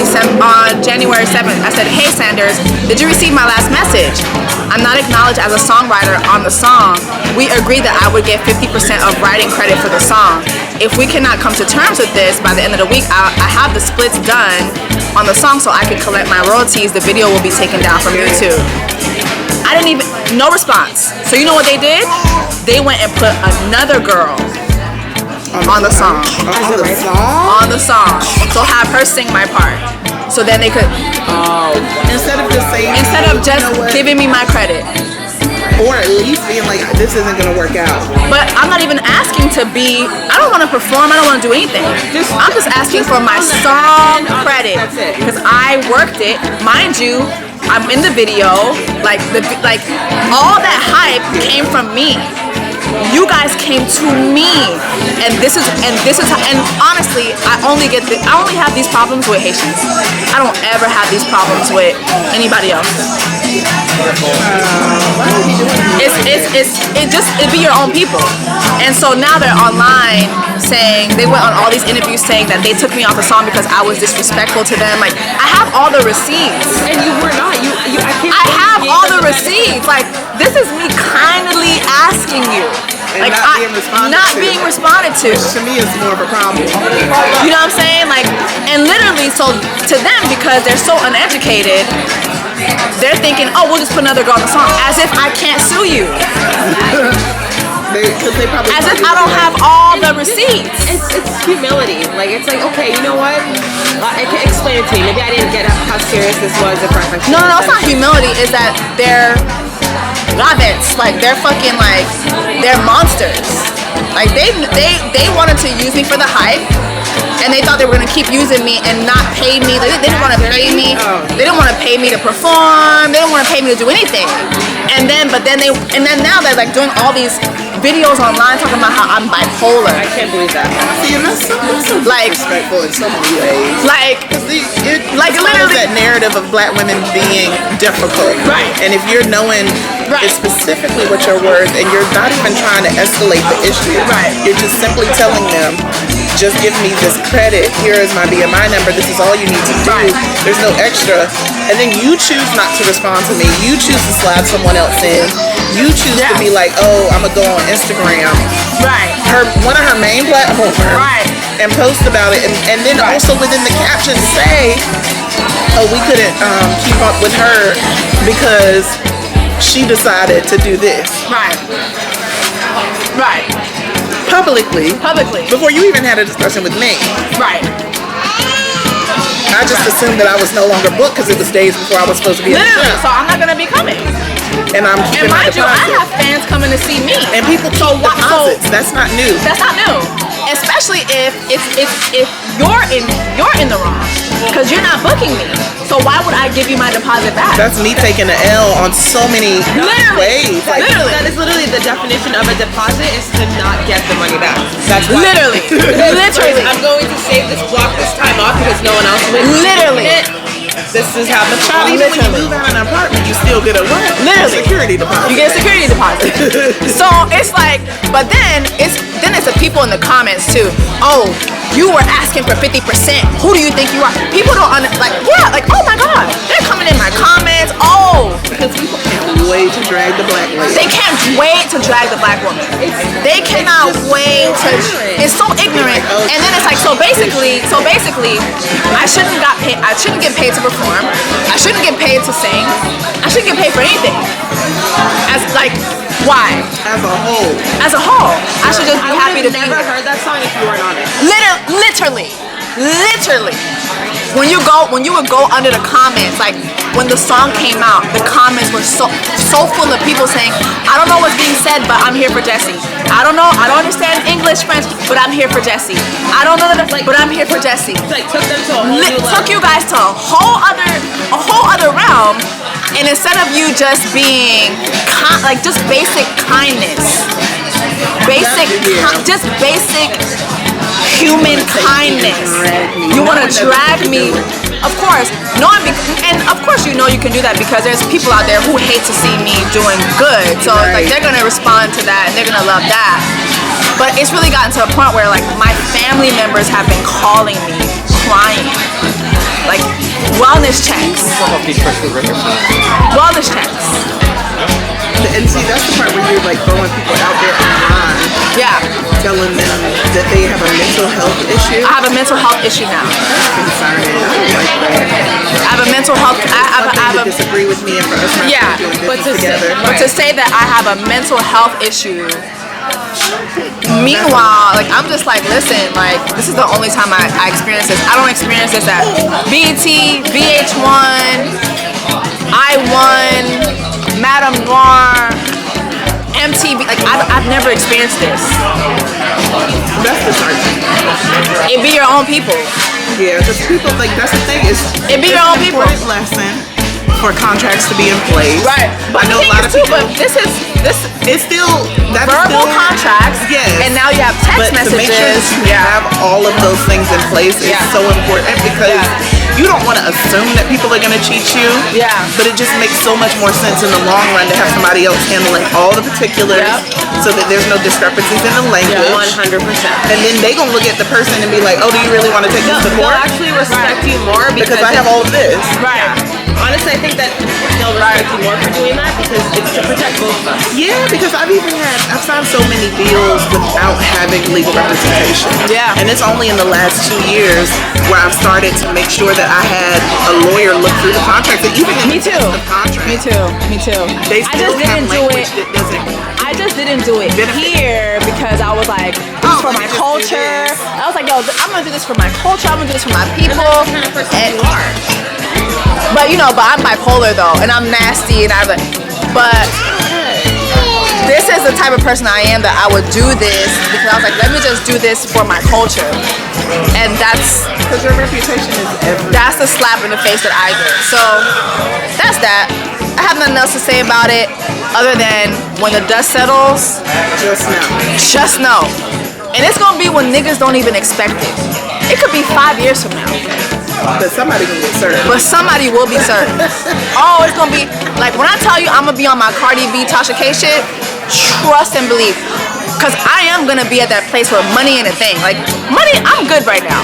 January 7th. I said, hey Sanders, did you receive my last message? I'm not acknowledged as a songwriter on the song. We agreed that I would get 50% of writing credit for the song. If we cannot come to terms with this by the end of the week, I have the splits done on the song so I can collect my royalties. The video will be taken down from YouTube. I didn't even, no response. So you know what they did? They went and put another girl on the song. On the song. So have her sing my part. So then they could, instead of just saying, giving me my credit. Or at least being like, this isn't gonna work out. But I'm not even asking to be, I don't want to perform, I don't want to do anything. I'm just asking for my song credit. Because I worked it, mind you, I'm in the video, like all that hype came from me. You guys came to me, and this is, and honestly, I only have these problems with Haitians. I don't ever have these problems with anybody else. It'd be your own people. And so now they're online saying, they went on all these interviews saying that they took me off the song because I was disrespectful to them. Like, I have all the receipts. And you were not. I have all the receipts. Like, this is me kindly asking you. And Like, not being responded to. To me is more of a problem. You know what I'm saying? Like, and literally, so to them, because they're so uneducated, they're thinking, oh, we'll just put another girl on the song, as if I can't sue you. As if I don't have all the receipts. It's humility. Like, it's like, okay, you know what? I can explain it to you. Maybe I didn't get how serious this was at first. No, it's not humility. It's that they're rabbits. Like, they're fucking, like, they're monsters. Like, they wanted to use me for the hype, and they thought they were gonna keep using me and not pay me. They didn't want to pay me. They didn't want to pay me to perform. They didn't want to pay me to do anything. And then now they're like doing all these videos online talking about how I'm bipolar. I can't believe that. See, and that's so like disrespectful in so many ways. Like literally that narrative of black women being difficult. Right. And if you're knowing specifically what your words, and you're not even trying to escalate the issue. Right. You're just simply telling them, just give me this credit. Here is my BMI number. This is all you need to do. Right. There's no extra. And then you choose not to respond to me. You choose to slide someone else in. You choose to be like, oh, I'm gonna go on Instagram. Right. One of her main platforms. Right. And post about it, and then also within the caption say, oh, we couldn't keep up with her because she decided to do this. Right. Right. Publicly. Before you even had a discussion with me. Right. I just assumed that I was no longer booked because it was days before I was supposed to be in the Literally, show. so I'm not gonna be coming. And I'm keeping my mind you, I deposit. have fans coming to see me. And people keep deposits. That's not new. That's not new. Especially if you're in the wrong, because you're not booking me. So why would I give you my deposit back? That's me taking an L on so many ways. Like, That is literally the definition of a deposit, is to not get the money back. That's why. Literally. I'm going to save this block this time off because no one else will. Literally. This is how the Child, even when you move out of an apartment, you still get a what? Literally. Security deposit. You get a security deposit. So it's like, but then it's the people in the comments too. Oh, you were asking for 50%. Who do you think you are? People don't oh my God, they're coming in my comments. Oh, Because people can't wait to drag the black lady. they can't wait to drag the black woman. They cannot wait to. It's so ignorant. And then it's like, so basically, I shouldn't get paid to perform. I shouldn't get paid to sing. I shouldn't get paid for anything. Why? As a whole, I should just be happy to be never here. heard that song if you weren't on it. Literally. When you would go under the comments, like when the song came out, the comments were so full of people saying, I don't know what's being said, but I'm here for Jessie. I don't understand English, French, but I'm here for Jessie. I don't know but I'm here for Jessie. It's like took them to a whole new level. Took you guys to a whole other realm, and instead of you just being just basic kindness, just basic human kindness, you want to drag me. Of course, and of course you know you can do that because there's people out there who hate to see me doing good. So like they're gonna respond to that and they're gonna love that. But it's really gotten to a point where like my family members have been calling me, crying, like wellness checks. Wellness checks. And see, that's the part where you're like throwing people out there online. Yeah. Telling them that they have a mental health issue. I have a mental health issue now. That's concerning. I don't like that. I have a mental health. I have a disagree with me and for us not to do but business together. But to say that I have a mental health issue. Meanwhile, like I'm just like, listen, like this is the only time I experience this. I don't experience this at BET, VH1, I1, Madame Noir, MTV, like I've never experienced this. That's disheartening. It be your own people. Yeah, because people, like, that's the thing is, It be it's your own an people. important lesson for contracts to be in place. Right. But I know the a lot of thing is, people. too, but this It's still that's verbal still, contracts. Yes. And now you have text But to make sure messages. that you have all of those things in place is Yeah. so important because you don't want to assume that people are going to cheat you. Yeah. But it just makes so much more sense in the long run to have somebody else handling all the particulars so that there's no discrepancies in the language. 100%. And then they gonna look at the person and be like, oh, do you really want to take this to They'll court? actually respect you more Because I have all of this. Right. Honestly, I think that they'll respect you more for doing that because it's to protect both of us. Yeah, because I've signed so many deals without having legal representation. Yeah. And it's only in the last 2 years where I've started to make sure that I had a lawyer look through the contract. And even in Me the too. text of contract, Me too. Me too. they I still just have didn't do language it. that doesn't. I just didn't do it here because I was like, this is for let my me just do culture. this. I was like, yo, I'm gonna do this for my culture. I'm gonna do this for my people. That's the kind of person And- you are. But you know, but I'm bipolar though, and I'm nasty, and but this is the type of person I am that I would do this because I was like, let me just do this for my culture, and Because your reputation is everything. that's the slap in the face that I get. So that's that. I have nothing else to say about it other than when the dust settles, just know. And it's gonna be when niggas don't even expect it. It could be 5 years from now. But somebody can get served. But somebody will be served. Oh, it's gonna be like when I tell you I'm gonna be on my Cardi B, Tasha K shit. Trust and believe, cause I am gonna be at that place where money ain't a thing. Like money, I'm good right now,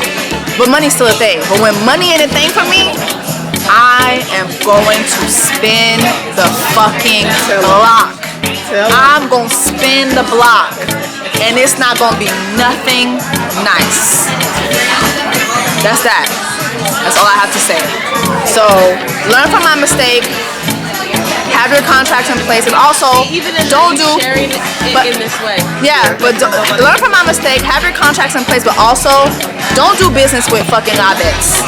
but money's still a thing. But when money ain't a thing for me, I am going to spin the fucking block. I'm gonna spin the block, and it's not gonna be nothing nice. That's that. That's all I have to say. So learn from my mistake. Have your contracts in place, and also don't do. sharing it but- in this way. Yeah, but learn from my mistake. Have your contracts in place, but also don't do business with fucking rabbits.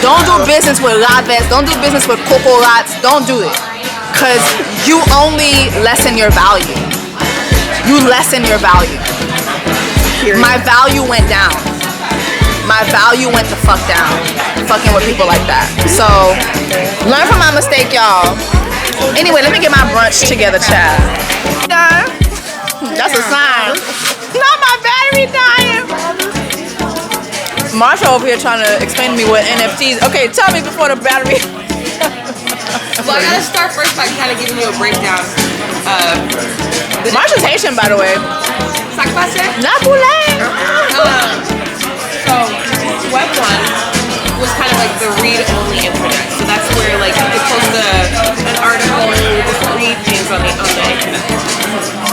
Don't do business with rabbits. Don't do business with cocoa rats. Don't do it, cause you only lessen your value. You lessen your value. My value went down. My value went the fuck down. Fucking with people like that. So learn from my mistake, y'all. Anyway, let me get my brunch together, child. Done. That's a sign. Not my battery dying. Marsha over here trying to explain to me what NFTs. Okay, tell me before the battery. Well, I gotta start first by kind of giving you a breakdown. Marsha's Haitian, by the way. Sac passe? Not poulet. So, Web 1 was kind of like the read-only internet. So that's where like you could post an article, just read things on the internet.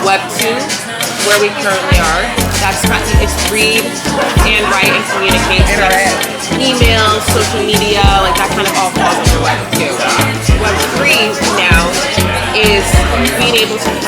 Web 2, where we currently are, it's read and write and communicate. So that's email, social media, like that kind of all falls under Web 2. Web 3 now is being able to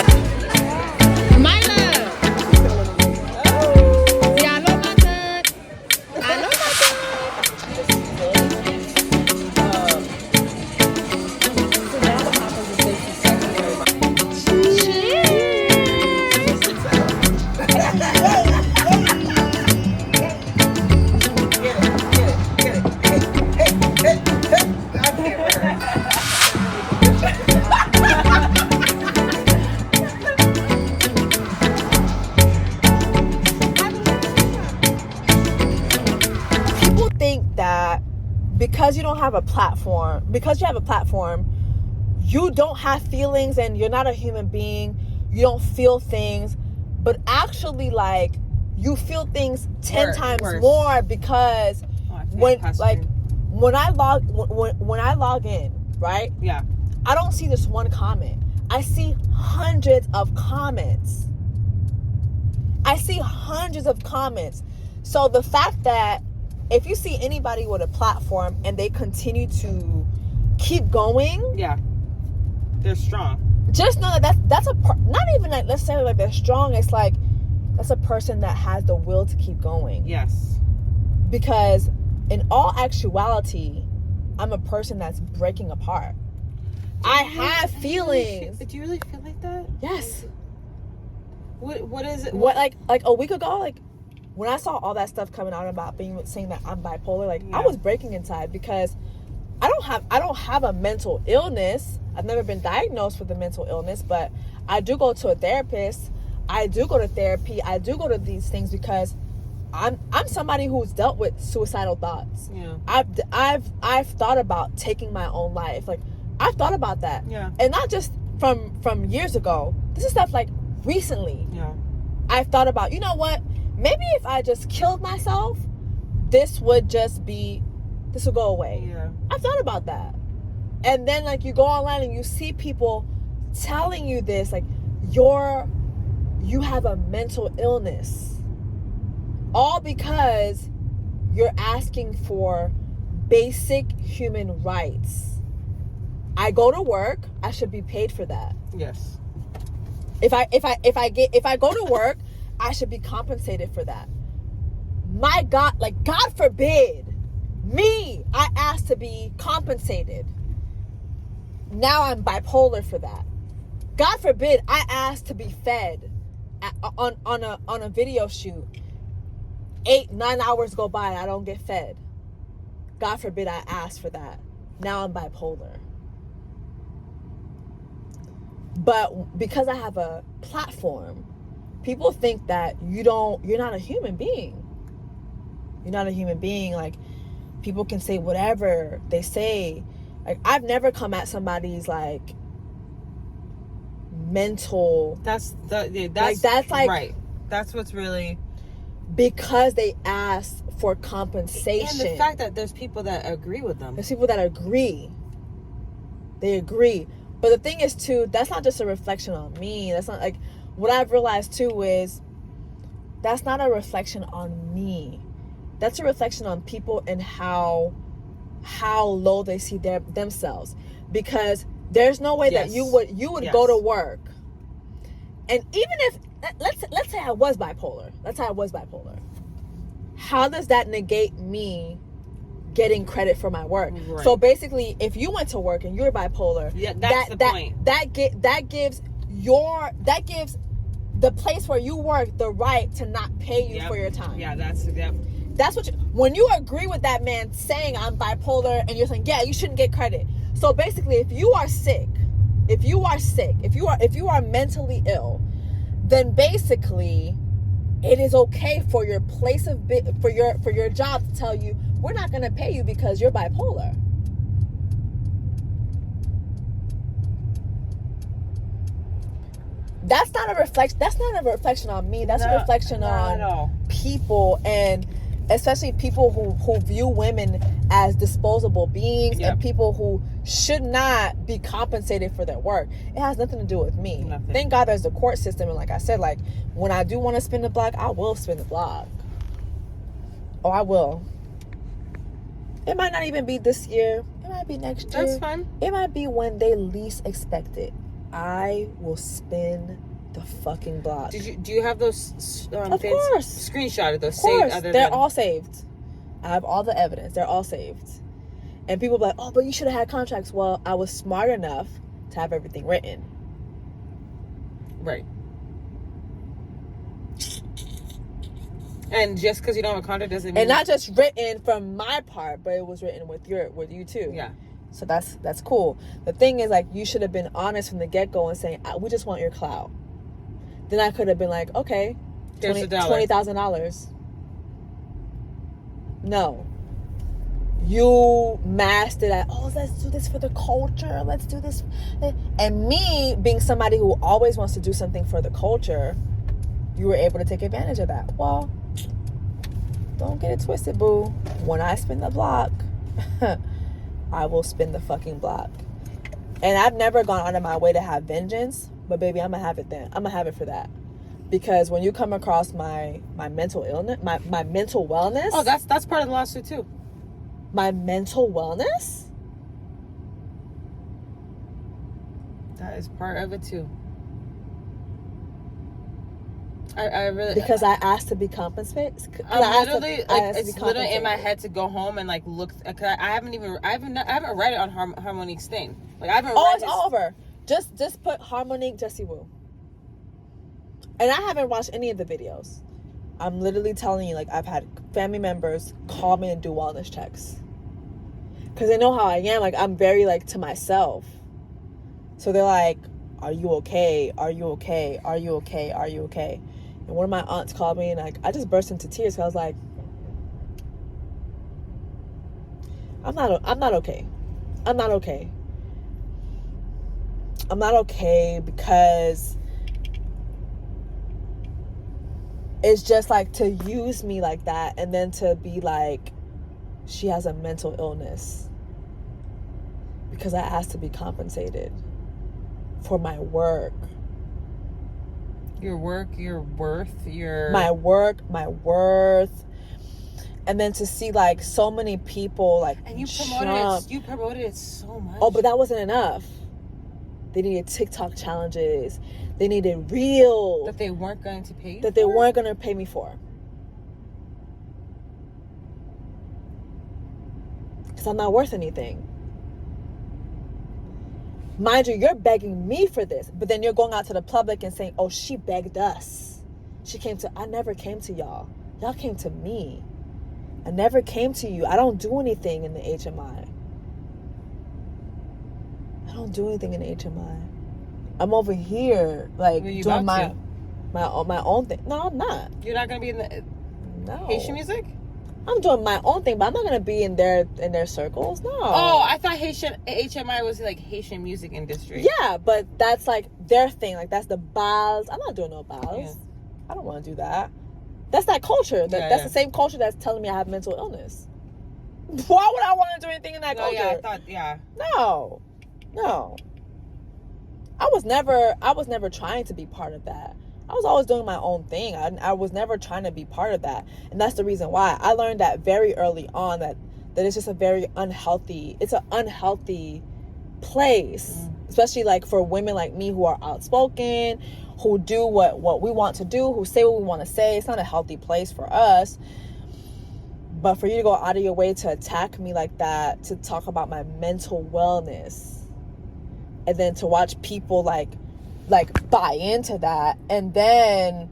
because you don't have a platform, because you have a platform, you don't have feelings and you're not a human being. You don't feel things, but actually, like, you feel things 10 times more because when I log in, right? Yeah. I don't see this one comment. I see hundreds of comments. So the fact that if you see anybody with a platform and they continue to keep going, yeah, they're strong. Just know that that's not even like necessarily like they're strong. It's like that's a person that has the will to keep going. Yes. Because in all actuality, I'm a person that's breaking apart. I have feelings. Do you really feel like that? Yes. What is it? What like a week ago, like when I saw all that stuff coming out about saying that I'm bipolar, like I was breaking inside because I don't have a mental illness. I've never been diagnosed with a mental illness, but I do go to a therapist. I do go to therapy. I do go to these things because I'm somebody who's dealt with suicidal thoughts. Yeah. I've thought about taking my own life. Like I've thought about that. Yeah. And not just from years ago. This is stuff like recently. Yeah. I've thought about, you know what? Maybe if I just killed myself, this would go away. Yeah. I've thought about that. And then like you go online and you see people telling you this, like you have a mental illness. All because you're asking for basic human rights. I go to work, I should be paid for that. Yes. If I go to work, I should be compensated for that. My God, like God forbid, I asked to be compensated. Now I'm bipolar for that. God forbid, I asked to be fed on a video shoot. 8-9 hours go by and I don't get fed. God forbid I asked for that. Now I'm bipolar. But because I have a platform, people think that you're not a human being. You're not a human being. Like, people can say whatever they say. Like, I've never come at somebody's like mental. That's like That's what's really, because they ask for compensation. and the fact that there's people that agree with them. There's people that agree. They agree. But the thing is too, that's not just a reflection on me. That's not like, what I've realized too is that's not a reflection on me. That's a reflection on people and how low they see themselves. Because there's no way that you would go to work. And even if let's say I was bipolar. Let's say I was bipolar. How does that negate me getting credit for my work? Right. So basically, if you went to work and you're bipolar, that's the point. That gives the place where you work the right to not pay you for your time. Yeah, that's what when you agree with that man saying I'm bipolar and you're saying, yeah, you shouldn't get credit. So basically, if you are mentally ill, then basically it is okay for your place of for your job to tell you, we're not going to pay you because you're bipolar. That's not a reflection on me. That's a reflection on people, and especially people who view women as disposable beings, and people who should not be compensated for their work. It has nothing to do with me. Nothing. Thank God there's a court system, and like I said, like when I do want to spin the block, I will spin the block. Oh, I will. It might not even be this year. It might be next year. That's fine. It might be when they least expect it. I will spin the fucking block. Do you have those of course. Screenshotted those? Of course. Saved They're all saved. I have all the evidence. They're all saved. And people be like, oh, but you should have had contracts. Well, I was smart enough to have everything written. Right. And just because you don't have a contract doesn't mean... And not just written from my part, but it was written with you too. Yeah. So that's cool. The thing is, like, you should have been honest from the get-go and saying, we just want your clout. Then I could have been like, okay, $20,000. No. You masked it at, oh, let's do this for the culture. Let's do this. And me, being somebody who always wants to do something for the culture, you were able to take advantage of that. Well, don't get it twisted, boo. When I spin the block, I will spin the fucking block. And I've never gone out of my way to have vengeance, but baby, I'm gonna have it then. I'm gonna have it for that. Because when you come across my mental illness, my mental wellness. Oh, that's part of the lawsuit too. My mental wellness? That is part of it too. I really, because I asked to be compensated. It's literally in my head to go home and like look. Cause I haven't read it on Harmonique's thing. Like I haven't. Oh, it's all over. Just put Harmonique Jessie Woo. And I haven't watched any of the videos. I'm literally telling you, like, I've had family members call me and do wellness checks. Because they know how I am. Like, I'm very, like, to myself. So they're like, are you okay? Are you okay? Are you okay? Are you okay? And one of my aunts called me, and, like, I just burst into tears. Because I was like, I'm not okay. I'm not okay. I'm not okay because it's just like to use me like that and then to be like, she has a mental illness because I asked to be compensated for my work. Your work, your worth, your... My work, my worth. And then to see like so many people like... And you promoted it so much. Oh, but that wasn't enough. They needed TikTok challenges. They needed reels. That they weren't going to pay you That they weren't going to pay me for. Because I'm not worth anything. Mind you, you're begging me for this. But then you're going out to the public and saying, oh, she begged us. I never came to y'all. Y'all came to me. I never came to you. I don't do anything in the HMI. I don't do anything in the HMI. I'm over here, like, doing my own thing. No, I'm not. You're not going to be in the Haitian music? I'm doing my own thing, but I'm not going to be in their circles. No. Oh, I thought HMI was like Haitian music industry. Yeah, but that's like their thing. Like, that's the bals. I'm not doing no bals. Yeah. I don't want to do that. That's that culture. That's the same culture that's telling me I have mental illness. Why would I want to do anything in that culture? No. I was never trying to be part of that. I was always doing my own thing. I was never trying to be part of that. And that's the reason why. I learned that very early on that it's just a very unhealthy place. Especially like for women like me who are outspoken, who do what we want to do, who say what we want to say. It's not a healthy place for us. But for you to go out of your way to attack me like that, to talk about my mental wellness, and then to watch people like buy into that, and then,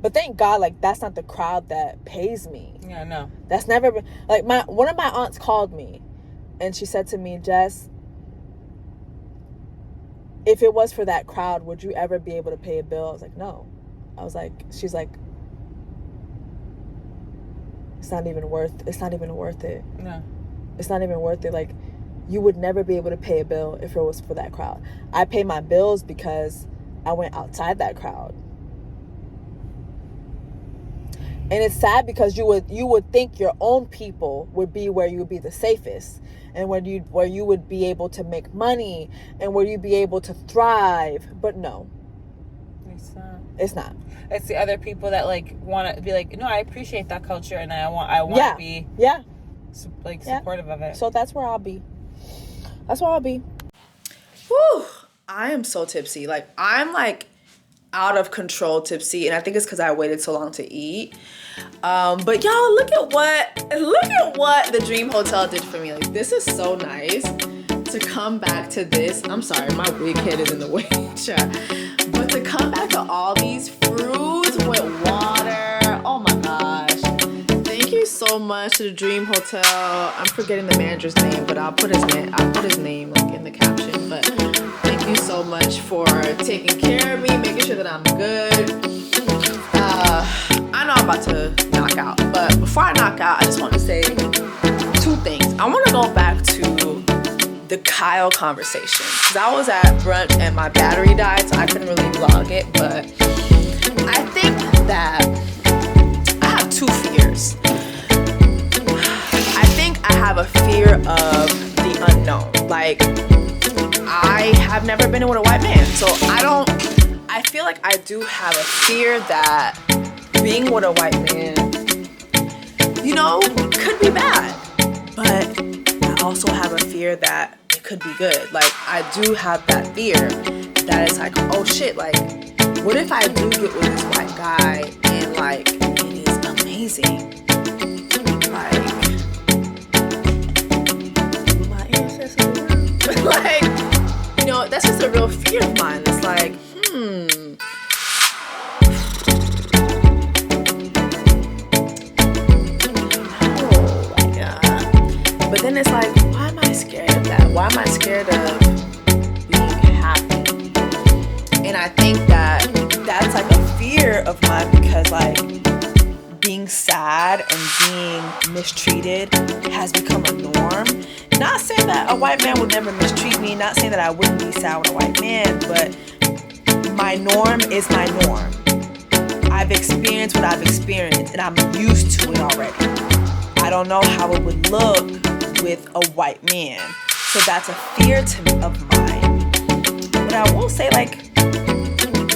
but thank God, like, that's not the crowd that pays me. Yeah, no. That's never been, like, one of my aunts called me, and she said to me, Jess, if it was for that crowd, would you ever be able to pay a bill? I was like, no. She's like, it's not even worth it. No. It's not even worth it. Like, you would never be able to pay a bill if it was for that crowd. I pay my bills because I went outside that crowd. And it's sad because you would think your own people would be where you would be the safest, and where you would be able to make money, and where you'd be able to thrive. But no. It's not. It's the other people that like want to be like, no, I appreciate that culture, and I want to be supportive of it. So that's where I'll be. Whew, I am so tipsy. Like, I'm like out of control tipsy, and I think it's because I waited so long to eat. But y'all, look at what the Dream Hotel did for me. Like, this is so nice to come back to this. I'm sorry, my wig head is in the way. But to come back to all these fruits with water. Oh my gosh. Thank you so much to the Dream Hotel. I'm forgetting the manager's name, but I'll put his name like in the caption. But thank you so much for taking care of me, making sure that I'm good. I know I'm about to knock out, but before I knock out, I just want to say two things. I want to go back to the Kyle conversation, because I was at brunch and my battery died, so I couldn't really vlog it. But I think that I have two fears. I think I have a fear of the unknown. Like, I have never been with a white man, so I feel like I do have a fear that being with a white man, could be bad. But I also have a fear that it could be good. Like, I do have that fear that it's like, oh shit, like, what if I do get with this white guy and like, it is amazing? Like, my ancestors, like, that's just a real fear of mine. It's like, then it's like, why am I scared of that? Why am I scared of being happy? And I think that that's like a fear of mine, because like being sad and being mistreated has become a norm. Not saying that a white man would never mistreat me, not saying that I wouldn't be sad with a white man, but my norm is my norm. I've experienced what I've experienced, and I'm used to it already. I don't know how it would look with a white man. So that's a fear to me of mine. But I will say, like,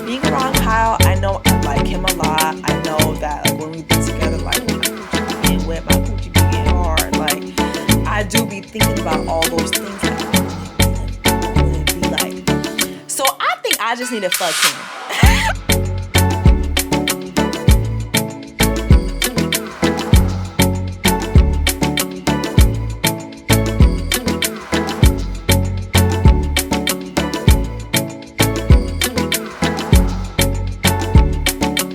being around Kyle, I know I like him a lot. I know that like when we've been together, like my coochie be getting wet, my coochie be getting hard. Like, I do be thinking about all those things. Like, what would it be like? So I think I just need to fuck him.